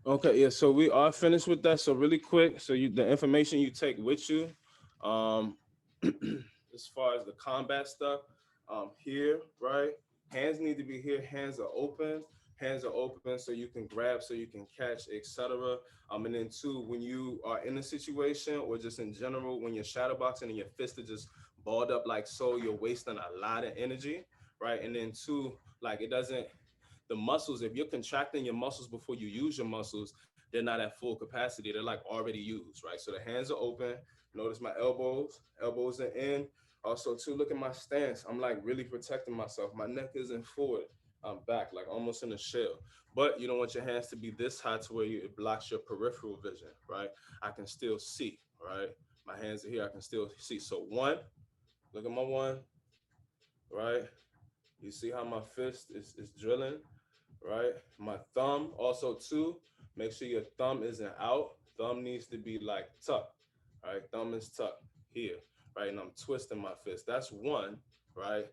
Okay, yeah. So we are finished with that. So really quick, so the information you take with you, as far as the combat stuff, here, right? Hands need to be here. Hands are open. Hands are open so you can grab, so you can catch, etc. And then two, when you are in a situation or just in general, when you're shadowboxing and your fists are just balled up like so, you're wasting a lot of energy, right? And then two, like it doesn't. The muscles, if you're contracting your muscles before you use your muscles, they're not at full capacity. They're like already used, right? So the hands are open. Notice my elbows are in. Also, too, look at my stance. I'm like really protecting myself. My neck isn't forward. I'm back, like almost in a shell. But you don't want your hands to be this high to where it blocks your peripheral vision, right? I can still see, right? My hands are here. I can still see. So one, look at my one, right? You see how my fist is drilling? Right? My thumb also too, make sure your thumb isn't out. Thumb needs to be like tucked, right? Thumb is tucked here, right? And I'm twisting my fist. That's one, right?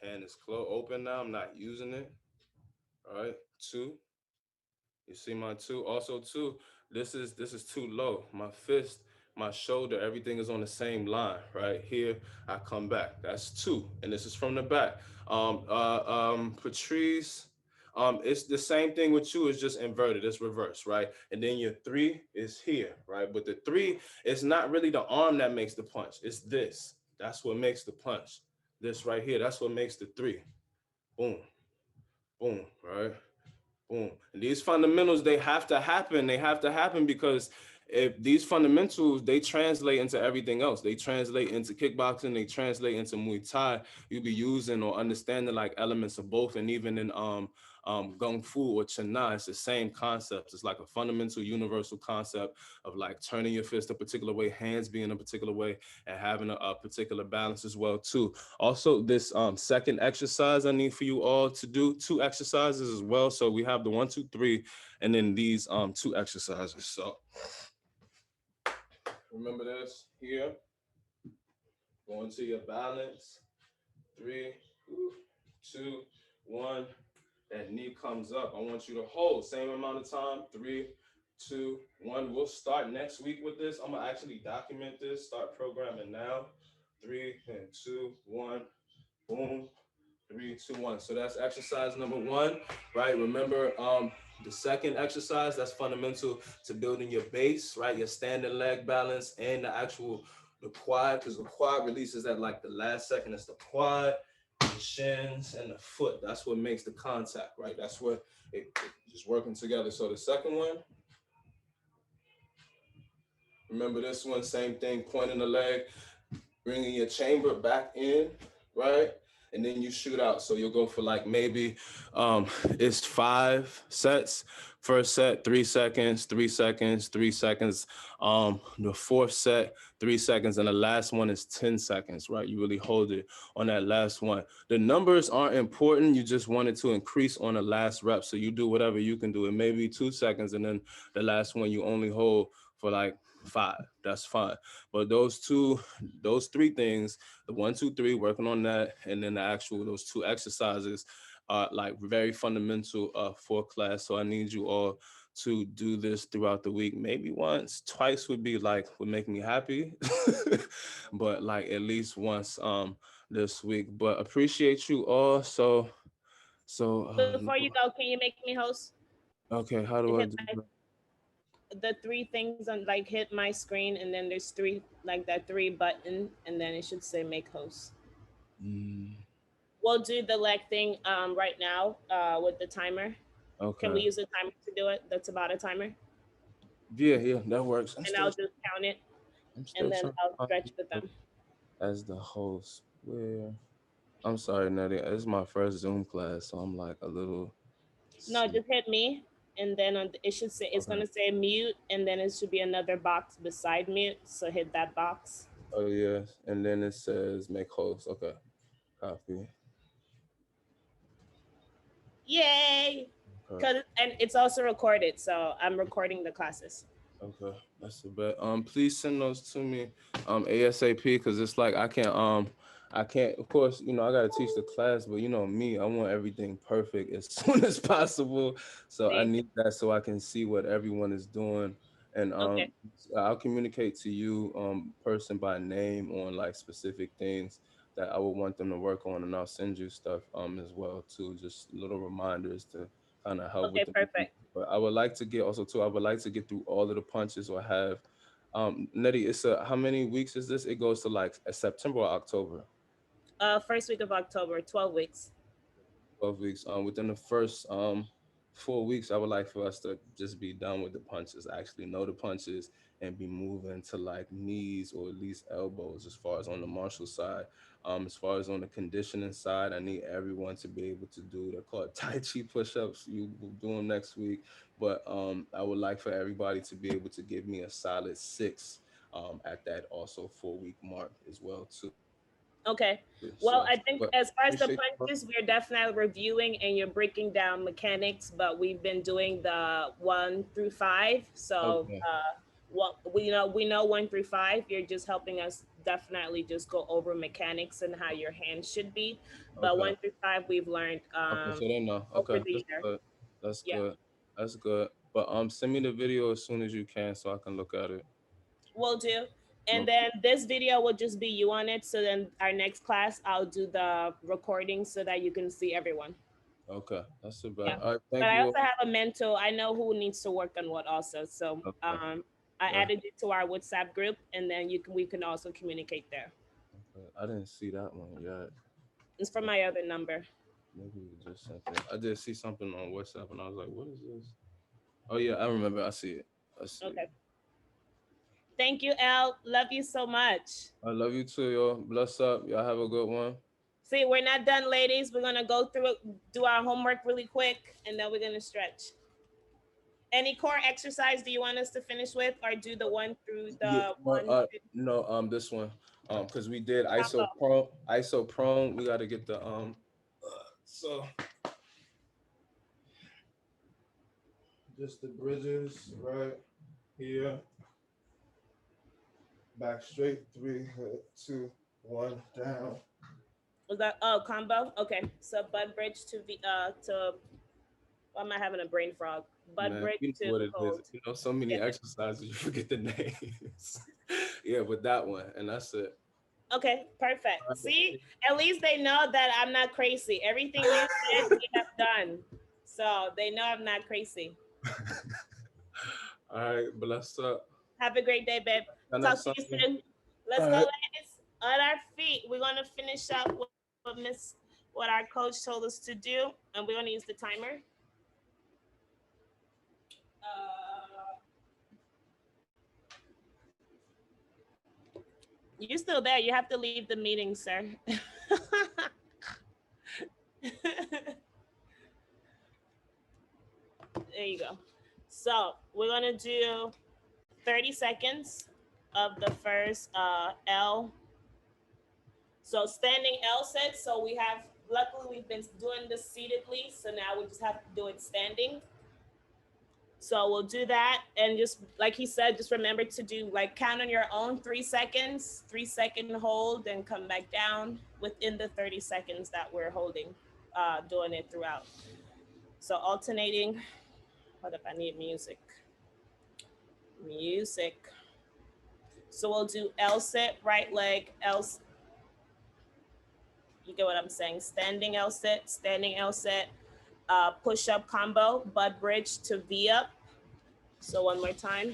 Hand is closed, open now. I'm not using it, all right? Two, you see my two? Also two, this is too low. My fist, my shoulder, everything is on the same line, right? Here, I come back. That's two, and this is from the back. Patrice, it's the same thing with you, it's just inverted, it's reversed, right? And then your three is here, right? But the three, it's not really the arm that makes the punch, it's this. That's what makes the punch. This right here, that's what makes the three. Boom, boom, right? Boom. And these fundamentals, they have to happen. They have to happen because if these fundamentals, they translate into everything else. They translate into kickboxing. They translate into Muay Thai. You'll be using or understanding like elements of both. And even in Kung Fu or China, it's the same concepts. It's like a fundamental universal concept of like turning your fist a particular way, hands being a particular way, and having a particular balance as well too. Also, this second exercise I need for you all to do two exercises as well. So we have the 1, 2, 3, and then these two exercises. So remember this here. Go into your balance. 3, 2, 1. That knee comes up. I want you to hold same amount of time. 3, 2, 1. We'll start next week with this. I'm gonna actually document this. Start programming now. 3 and 2, 1, boom. 3, 2, 1. So that's exercise number one, right? Remember, the second exercise that's fundamental to building your base, right? Your standing leg balance and the quad, because the quad releases at like the last second. It's the quad, the shins, and the foot. That's what makes the contact, right? That's what it just working together. So the second one, remember this one, same thing, pointing the leg, bringing your chamber back in, right? And then you shoot out. So you'll go for like maybe it's 5 sets. First set, 3 seconds, 3 seconds, 3 seconds. The fourth set, 3 seconds, and the last one is 10 seconds, right? You really hold it on that last one. The numbers aren't important. You just want it to increase on the last rep. So you do whatever you can do. It may be 2 seconds, and then the last one you only hold for like 5. That's fine. But those 3 things, the 1, 2, 3, working on that, and then those 2 exercises are like very fundamental for class. So I need you all to do this throughout the week. Maybe once, twice would make me happy, but like at least once this week. But appreciate you all. Before you go, can you make me host? Okay, how do And I hit do my, that? the 3 things on like hit my screen, and then there's 3 like that 3 button, and then it should say make host. We'll do the leg thing right now with the timer. Can we Okay. use a timer to do it? That's about a timer. Yeah, that works. And I'll just count it, I'm still and then trying to I'll find stretch the you thumb. as the host. Where? I'm sorry, Nettie. It's my first Zoom class, so I'm like a little. No, just hit me, and then it should say, it's Okay. gonna say mute, and then it should be another box beside mute. So hit that box. Oh yes, and then it says make host. Okay, copy. Yay! Okay, And it's also recorded, so I'm recording the classes. okay, that's the bet. Please send those to me, ASAP, because it's like I can't. Of course, I gotta teach the class, but me, I want everything perfect as soon as possible. So I Same. need that so I can see what everyone is doing, and Okay. I'll communicate to you, person by name on like specific things that I would want them to work on, and I'll send you stuff as well too, just little reminders to kind of help with Okay. them. Perfect. But I would like to get also too. I would like to get through all of the punches or have. Nettie, how many weeks is this? It goes to like September or October. First week of October, 12 weeks. 12 weeks. Within the first 4 weeks, I would like for us to just be done with the punches, actually know the punches, and be moving to like knees or at least elbows as far as on the martial side. As far as on the conditioning side, I need everyone to be able to do, they're called Tai Chi push-ups. You will do them next week. But I would like for everybody to be able to give me a solid 6 at that also 4-week mark as well too. Okay. Well, So, I think but as far as the appreciate you. punches, we're definitely reviewing and you're breaking down mechanics, but we've been doing the 1 through 5. So, Okay. what we know 1 through 5. You're just helping us definitely just go over mechanics and how your hands should be. But Okay. 1 through 5, we've learned Okay, so they know. over Okay, the that's year. good. That's Yeah, good. That's good. But send me the video as soon as you can so I can look at it. we'll do. And No- then this video will just be you on it. So then our next class, I'll do the recording so that you can see everyone. Okay, that's the Yeah. best. All right, But thank I you. also have a mentor. I know who needs to work on what also. So Okay, I yeah, added it to our WhatsApp group, and then we can also communicate there. okay. I didn't see that one yet. It's from my other number. Maybe you just sent it. I did see something on WhatsApp and I was like, what is this? Oh yeah, I remember. I see it. I see it. Okay. Thank you, Al. Love you so much. I love you too, yo. Bless up. Y'all have a good one. See, we're not done, ladies. We're gonna go through it, do our homework really quick, and then we're gonna stretch. Any core exercise do you want us to finish with, or do the one through Yeah, the no, one two no, this one. Because we did combo? ISO prone. We gotta get the so just the bridges right here. Back straight, 3, 2, 1, down. Was that combo? Okay, so butt bridge to why am I having a brain frog? Butt Man, bridge you know to what it is. hold. So many Yeah. exercises, you forget the names. Yeah, but that one, and that's it. Okay, perfect. See, at least they know that I'm not crazy. Everything you said, we have done. So they know I'm not crazy. All right, bless up. Have a great day, babe. Talk to you soon. Let's All go, right. ladies. On our feet. We're gonna finish up what our coach told us to do, and we're gonna use the timer. Uh, you're still there. You have to leave the meeting, sir. There you go. So we're gonna do 30 seconds of the first L. So standing L set. So we have, luckily we've been doing this seatedly. So now we just have to do it standing. So we'll do that. And just like he said, just remember to do like count on your own 3 seconds, 3-second hold, and come back down within the 30 seconds that we're holding, doing it throughout. So alternating, hold up, I need music. Music. So we'll do L sit, right leg, L. You get what I'm saying? Standing L sit, standing L sit, push up combo, butt bridge to V up. So one more time,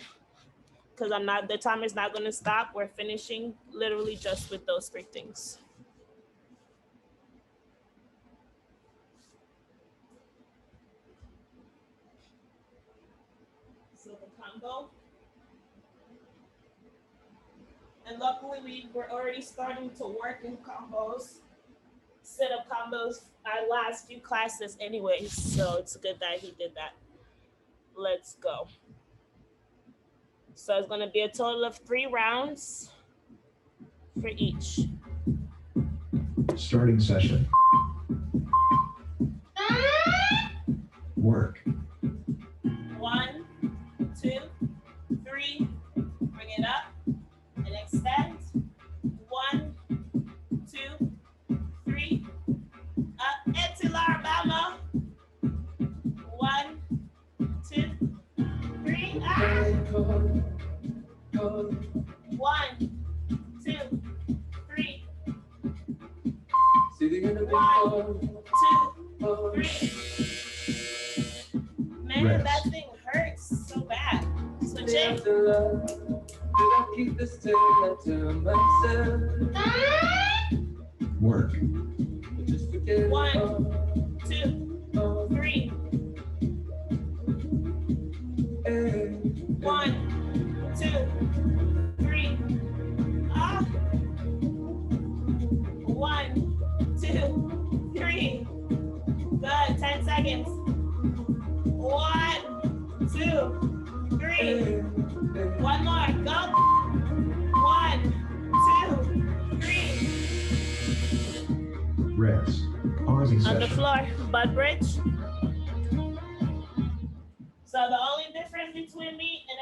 because the timer's not gonna stop. We're finishing literally just with those 3 things. So the combo. And luckily we were already starting to work in combos, set up combos our last few classes anyways. So it's good that he did that. Let's go. So it's gonna be a total of 3 rounds for each. Starting session. Work. 1, 2, 3. Bring it up and extend. 1, 2, 3. Up into Alabama. 1, 2, 3. Ah. 1, 2, 3. 1, 2, 3. Man, Rest. that thing hurts so bad. Switch it. Work. 1, 2, 3. 1, 2, 3. Ah. 1, 2, 3. Good. 10 seconds. 1, 2, 3. One more. Go. 1, 2, 3. Rest. Pausing On the session. floor. Butt bridge. So the only difference between me and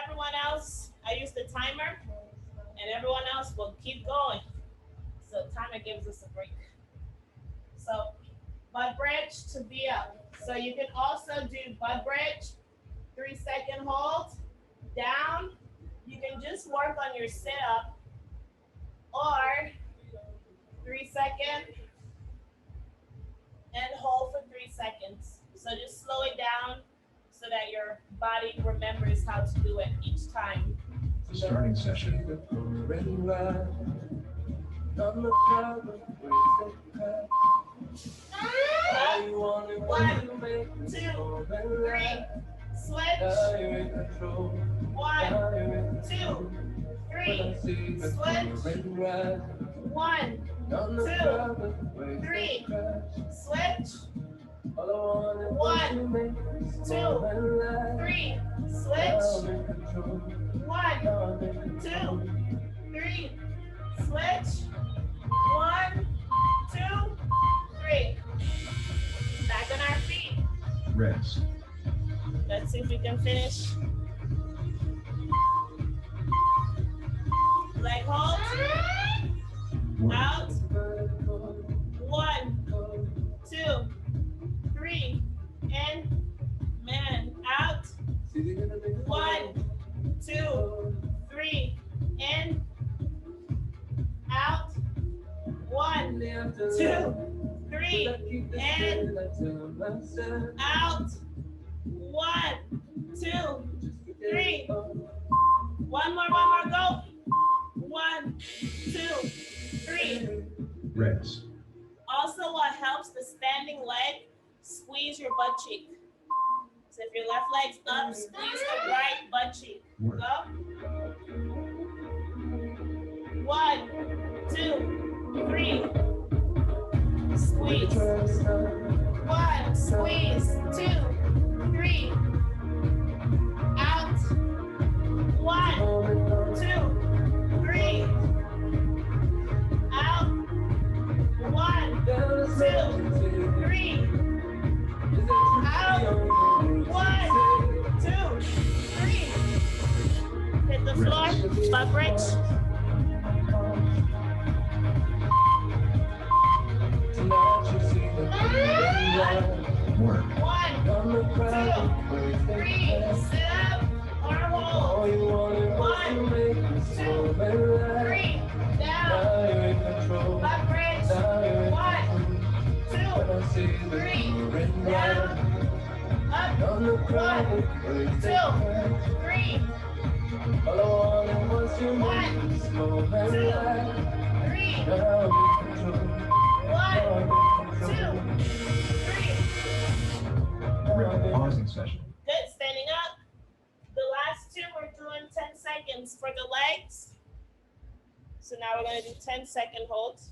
everyone else, I use the timer, and everyone else will keep going. So timer gives us a break. So butt bridge to be up. So you can also do butt bridge, 3-second hold, down. You can just work on your sit up, or 3-second and hold for 3 seconds. So just slow it down so that your body remembers how to do it each time. Starting session. 1, 2, 3. Switch. 1, 2, 3. Switch. 1, 2, 3. Switch. 1, 2, 3. Switch. 1, 2, 3. Switch. 1, 2, 3. Back on our feet. Rest. Let's see if we can finish. Leg hold. Work. Out. 1, 2, 3. And man, out. 1, 2, 3. In. 3, in, out, 1, 2, 3. One more, go. 1, 2, 3. Rest. Also, what helps the standing leg, squeeze your butt cheek. So if your left leg's up, squeeze the right butt cheek. Work. Go. 1, 2, 3. Squeeze. 1, squeeze. 2, 3. Out. 1, 2, 3. Out. 1, 2, 3. Out. 1, 2, 3. Hit the floor. Butt bridge. Work. 1, 2, 3. Sit up or hold. 1, 2, 3. Down. Butt bridge. 1, 2, 3. Down. Up. 1, 2, 3. 1, 2, 3. 1, 2, 3. Pausing session. Good. Standing up. The last 2, we're doing 10 seconds for the legs. So now we're going to do 10-second holds.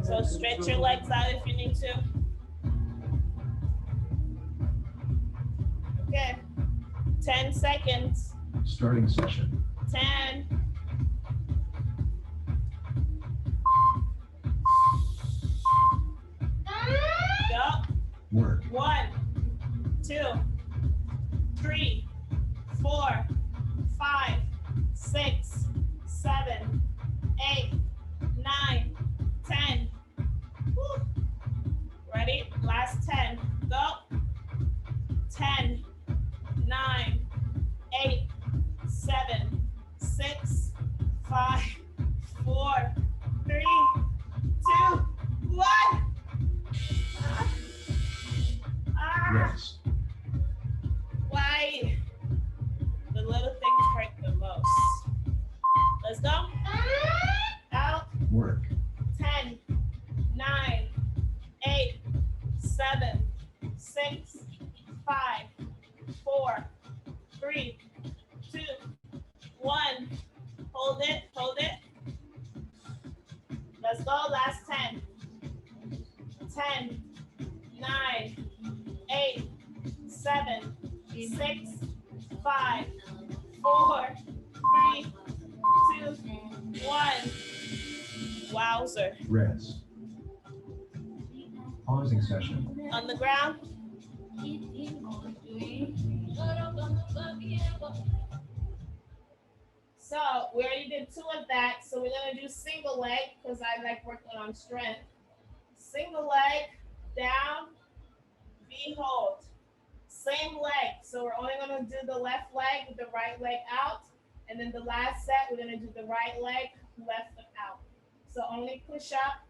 So stretch your legs out if you need to. Okay. 10 seconds. Starting session. 10. Go. Work. 1, 2, 3, 4, 5, 6, 7, 8, 9, 10. Woo. Ready? Last 10. Go. 10, 9, 8, 7, 6, 5, 4, 3, 2, 1. Rest. Why? The little things hurt the most. Let's go. Out. Work. 10, 9, 8, 7, 6, 5, 4, 3, 2, 1. Hold it, hold it. Let's go. Last 10. 10, 9, 8, 7, 6, 5, 4, 3, 2, 1. Wowzer. Rest. Pausing session. On the ground. So we already did 2 of that. So we're gonna do single leg because I like working on strength. Single leg, down, V hold. Same leg. So we're only gonna do the left leg with the right leg out. And then the last set, we're gonna do the right leg, left foot out. So only push up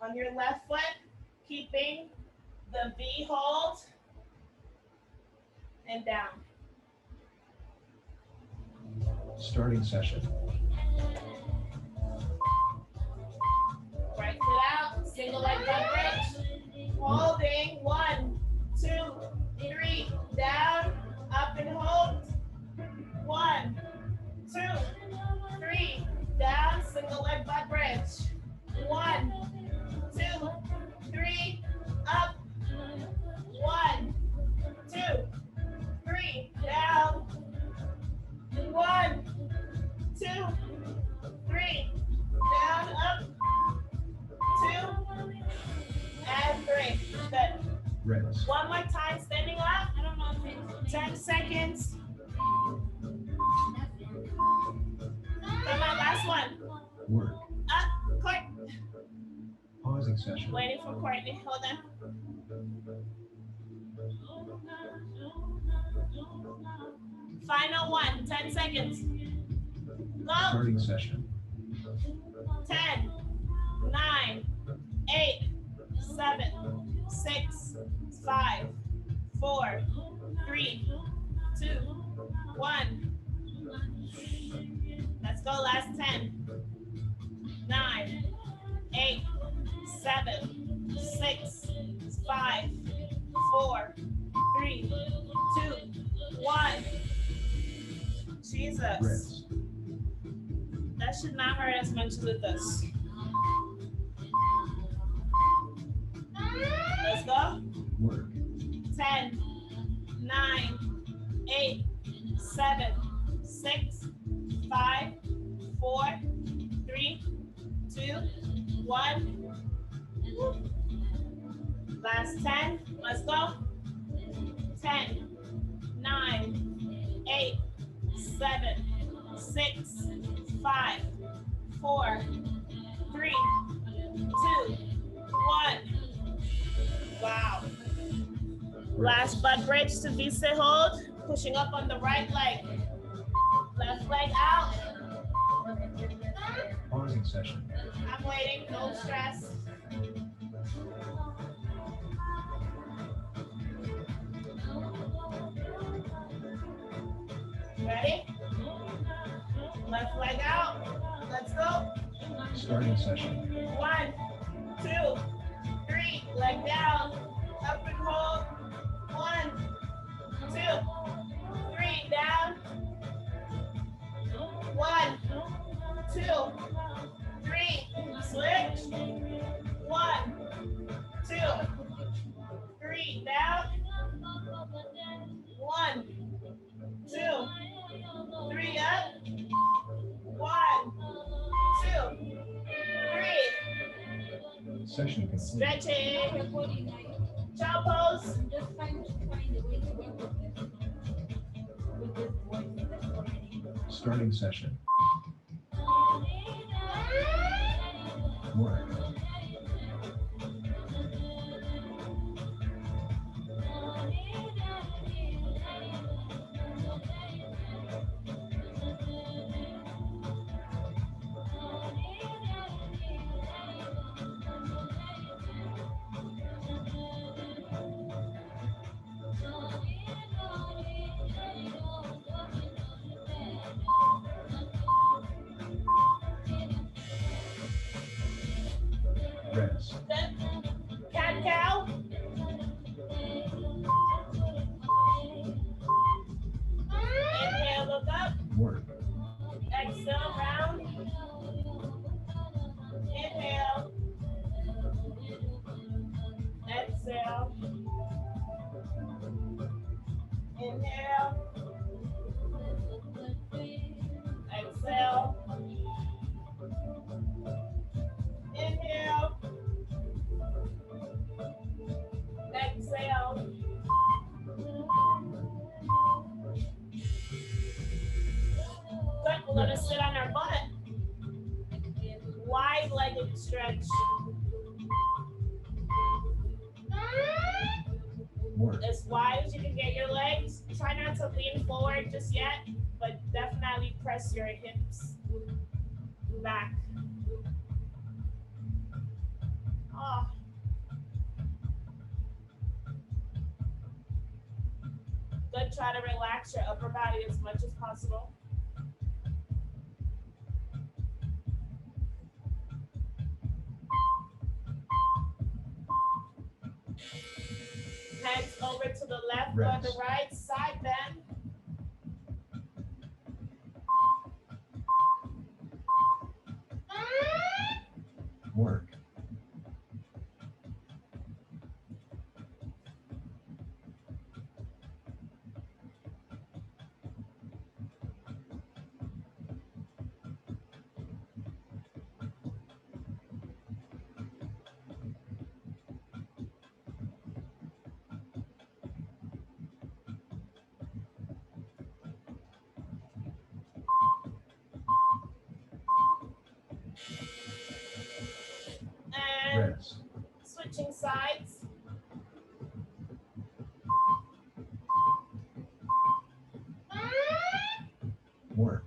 on your left foot, keeping the V hold and down. Starting session. Right foot out, single leg butt bridge. Holding, 1, 2, 3, down, up and hold. 1, 2, 3, down, single leg butt bridge. 1, 2, 3, up. 1, 2, 3, down. 1, 2, 3, down, up. 2, and 3. Good. Rest. One more time, standing up. 10 seconds. Come on, last one. Work. Up, Court. Pausing session. Waiting for Courtney. Hold on. Final one, 10 seconds. Go. Starting session. 10, 9, 6, 5, 4, 3, 2, 1. Let's go, last 10. 9, 8, 7, 6, 5, 4, 3, 2, 1. Jesus. Rest. That should not hurt as much as it does. Let's go. Work. 10, 9, 8, 7, 6, 5, 4, 3, 2, 1. Last 10. Let's go. 10, 9, 8, 7, 6, 5, 4, 3, 2, 1. Wow. Last butt bridge to V sit hold. Pushing up on the right leg. Left leg out. Pausing session. I'm waiting, no stress. Ready? Left leg out. Let's go. Starting session. 1, 2, 3. Leg down. Up and hold. 1, 2, 3. Down. 1, 2, 3. Switch. 1, 2, 3. Down. 1, 2, 3. Up. 1, 2, 3. Session complete. Stretching. Child pose. Starting session. Work. Rest. Cat cow. Inhale, look up. Work. Exhale, round. Inhale. Exhale. Inhale. Exhale. Inhale. Exhale. Good. We're gonna sit on our butt. Wide-legged stretch. Work. As wide as you can get your legs. Try not to lean forward just yet, but definitely press your hips back. Oh. Good. Try to relax your upper body as much as possible. Hands over to the left or the Rest. right, side bend. Work. And Rest. switching sides. Work.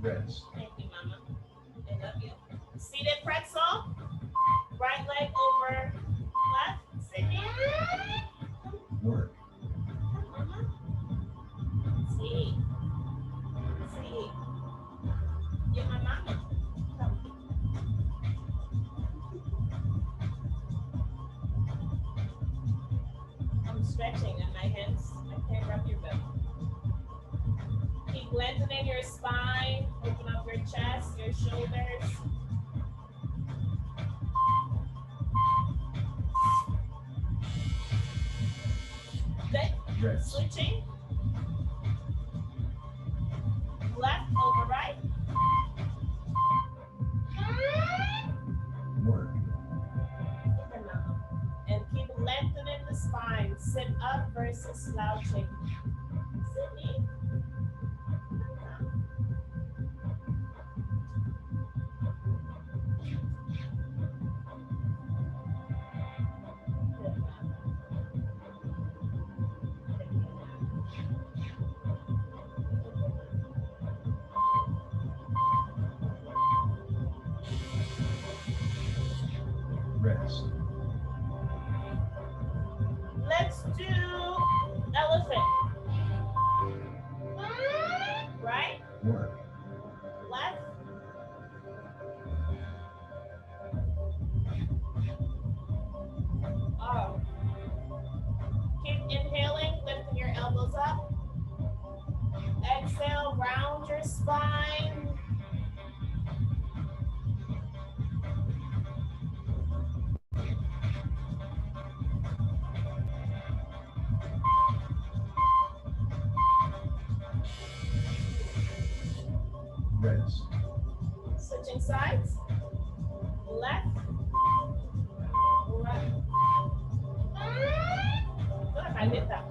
Rest. Thank you, mama. I love you. Seated pretzel. Right leg over left. Sydney. Work. Mama. See. See. You're my mama. Come. I'm stretching and my hands, I can't rub your belly. Keep lengthening your spine, open up your chest, your shoulders. Good. Rest. Switching. Left over right. Work. And keep lengthening the spine. Sit up versus slouching. Sydney. Rest. Let's do elephant. Right, Work. left. Oh. Keep inhaling, lifting your elbows up. Exhale, round your spine. Rest. Switching sides. Left. Right. Good, I did that.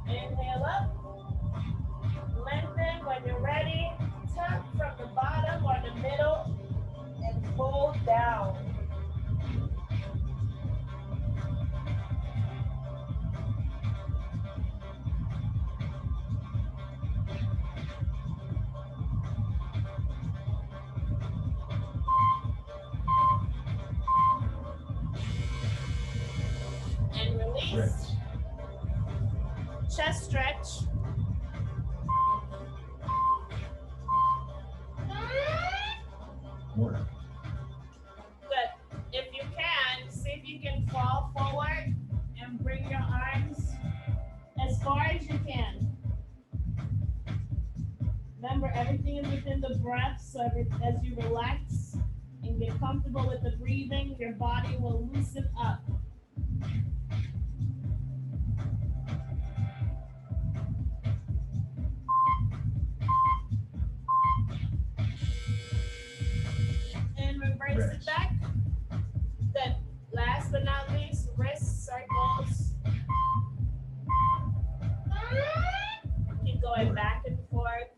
Inhale up. Lengthen when you're ready. Tuck from the bottom or the middle and fold down. And release. Rest. Chest stretch. Work. Good. If you can, see if you can fall forward and bring your arms as far as you can. Remember, everything is within the breath, so as you relax and get comfortable with the breathing, your body will loosen up. And reverse it Rest. back. Good. Last but not least, wrist circles. Keep going back and forth.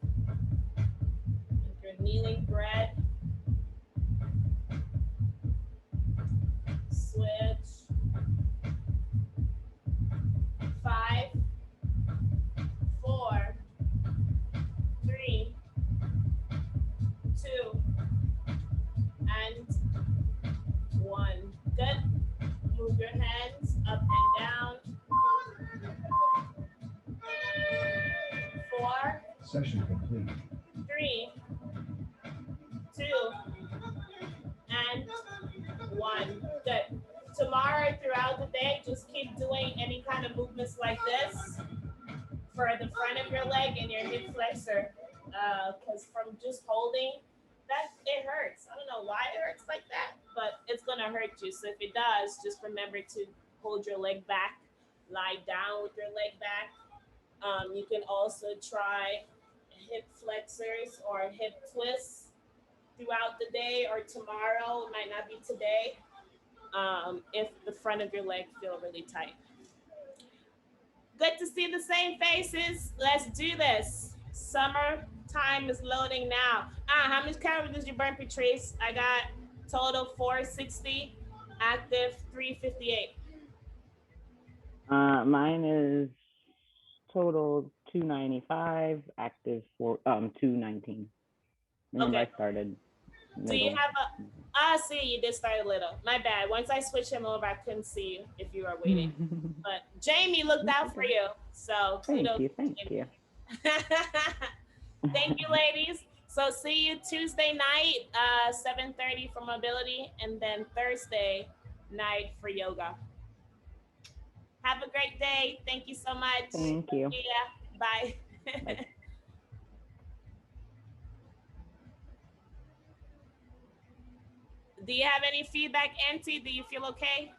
If you're kneeling, bread. Switch. 5, 4, 3, 2, and 1. Good. Move your hands up and down. 4, Session complete. 3, 2, and 1. Good. Tomorrow, throughout the day, just keep doing any kind of movements like this for the front of your leg and your hip flexor. Because from just holding, it hurts. I don't know why it hurts like that, but it's gonna hurt you. So if it does, just remember to hold your leg back, lie down with your leg back. You can also try hip flexors or hip twists throughout the day or tomorrow. It might not be today. If the front of your leg feel really tight. Good to see the same faces. Let's do this. Summer time is loading now. How much calories did you burn, Patrice? I got total 460, active 358. Mine is total 295, active 219. Remember, Okay. I started Do you middle. have a? I see you did start a little. My bad. Once I switched him over, I couldn't see you if you were waiting. But Jamie looked out for you, so Thank kudos you, to thank Jamie. you. Thank you, ladies. So see you Tuesday night, 7:30 for mobility, and then Thursday night for yoga. Have a great day. Thank you so much. Thank you. Yeah. Bye. Bye. Do you have any feedback, Auntie? Do you feel okay?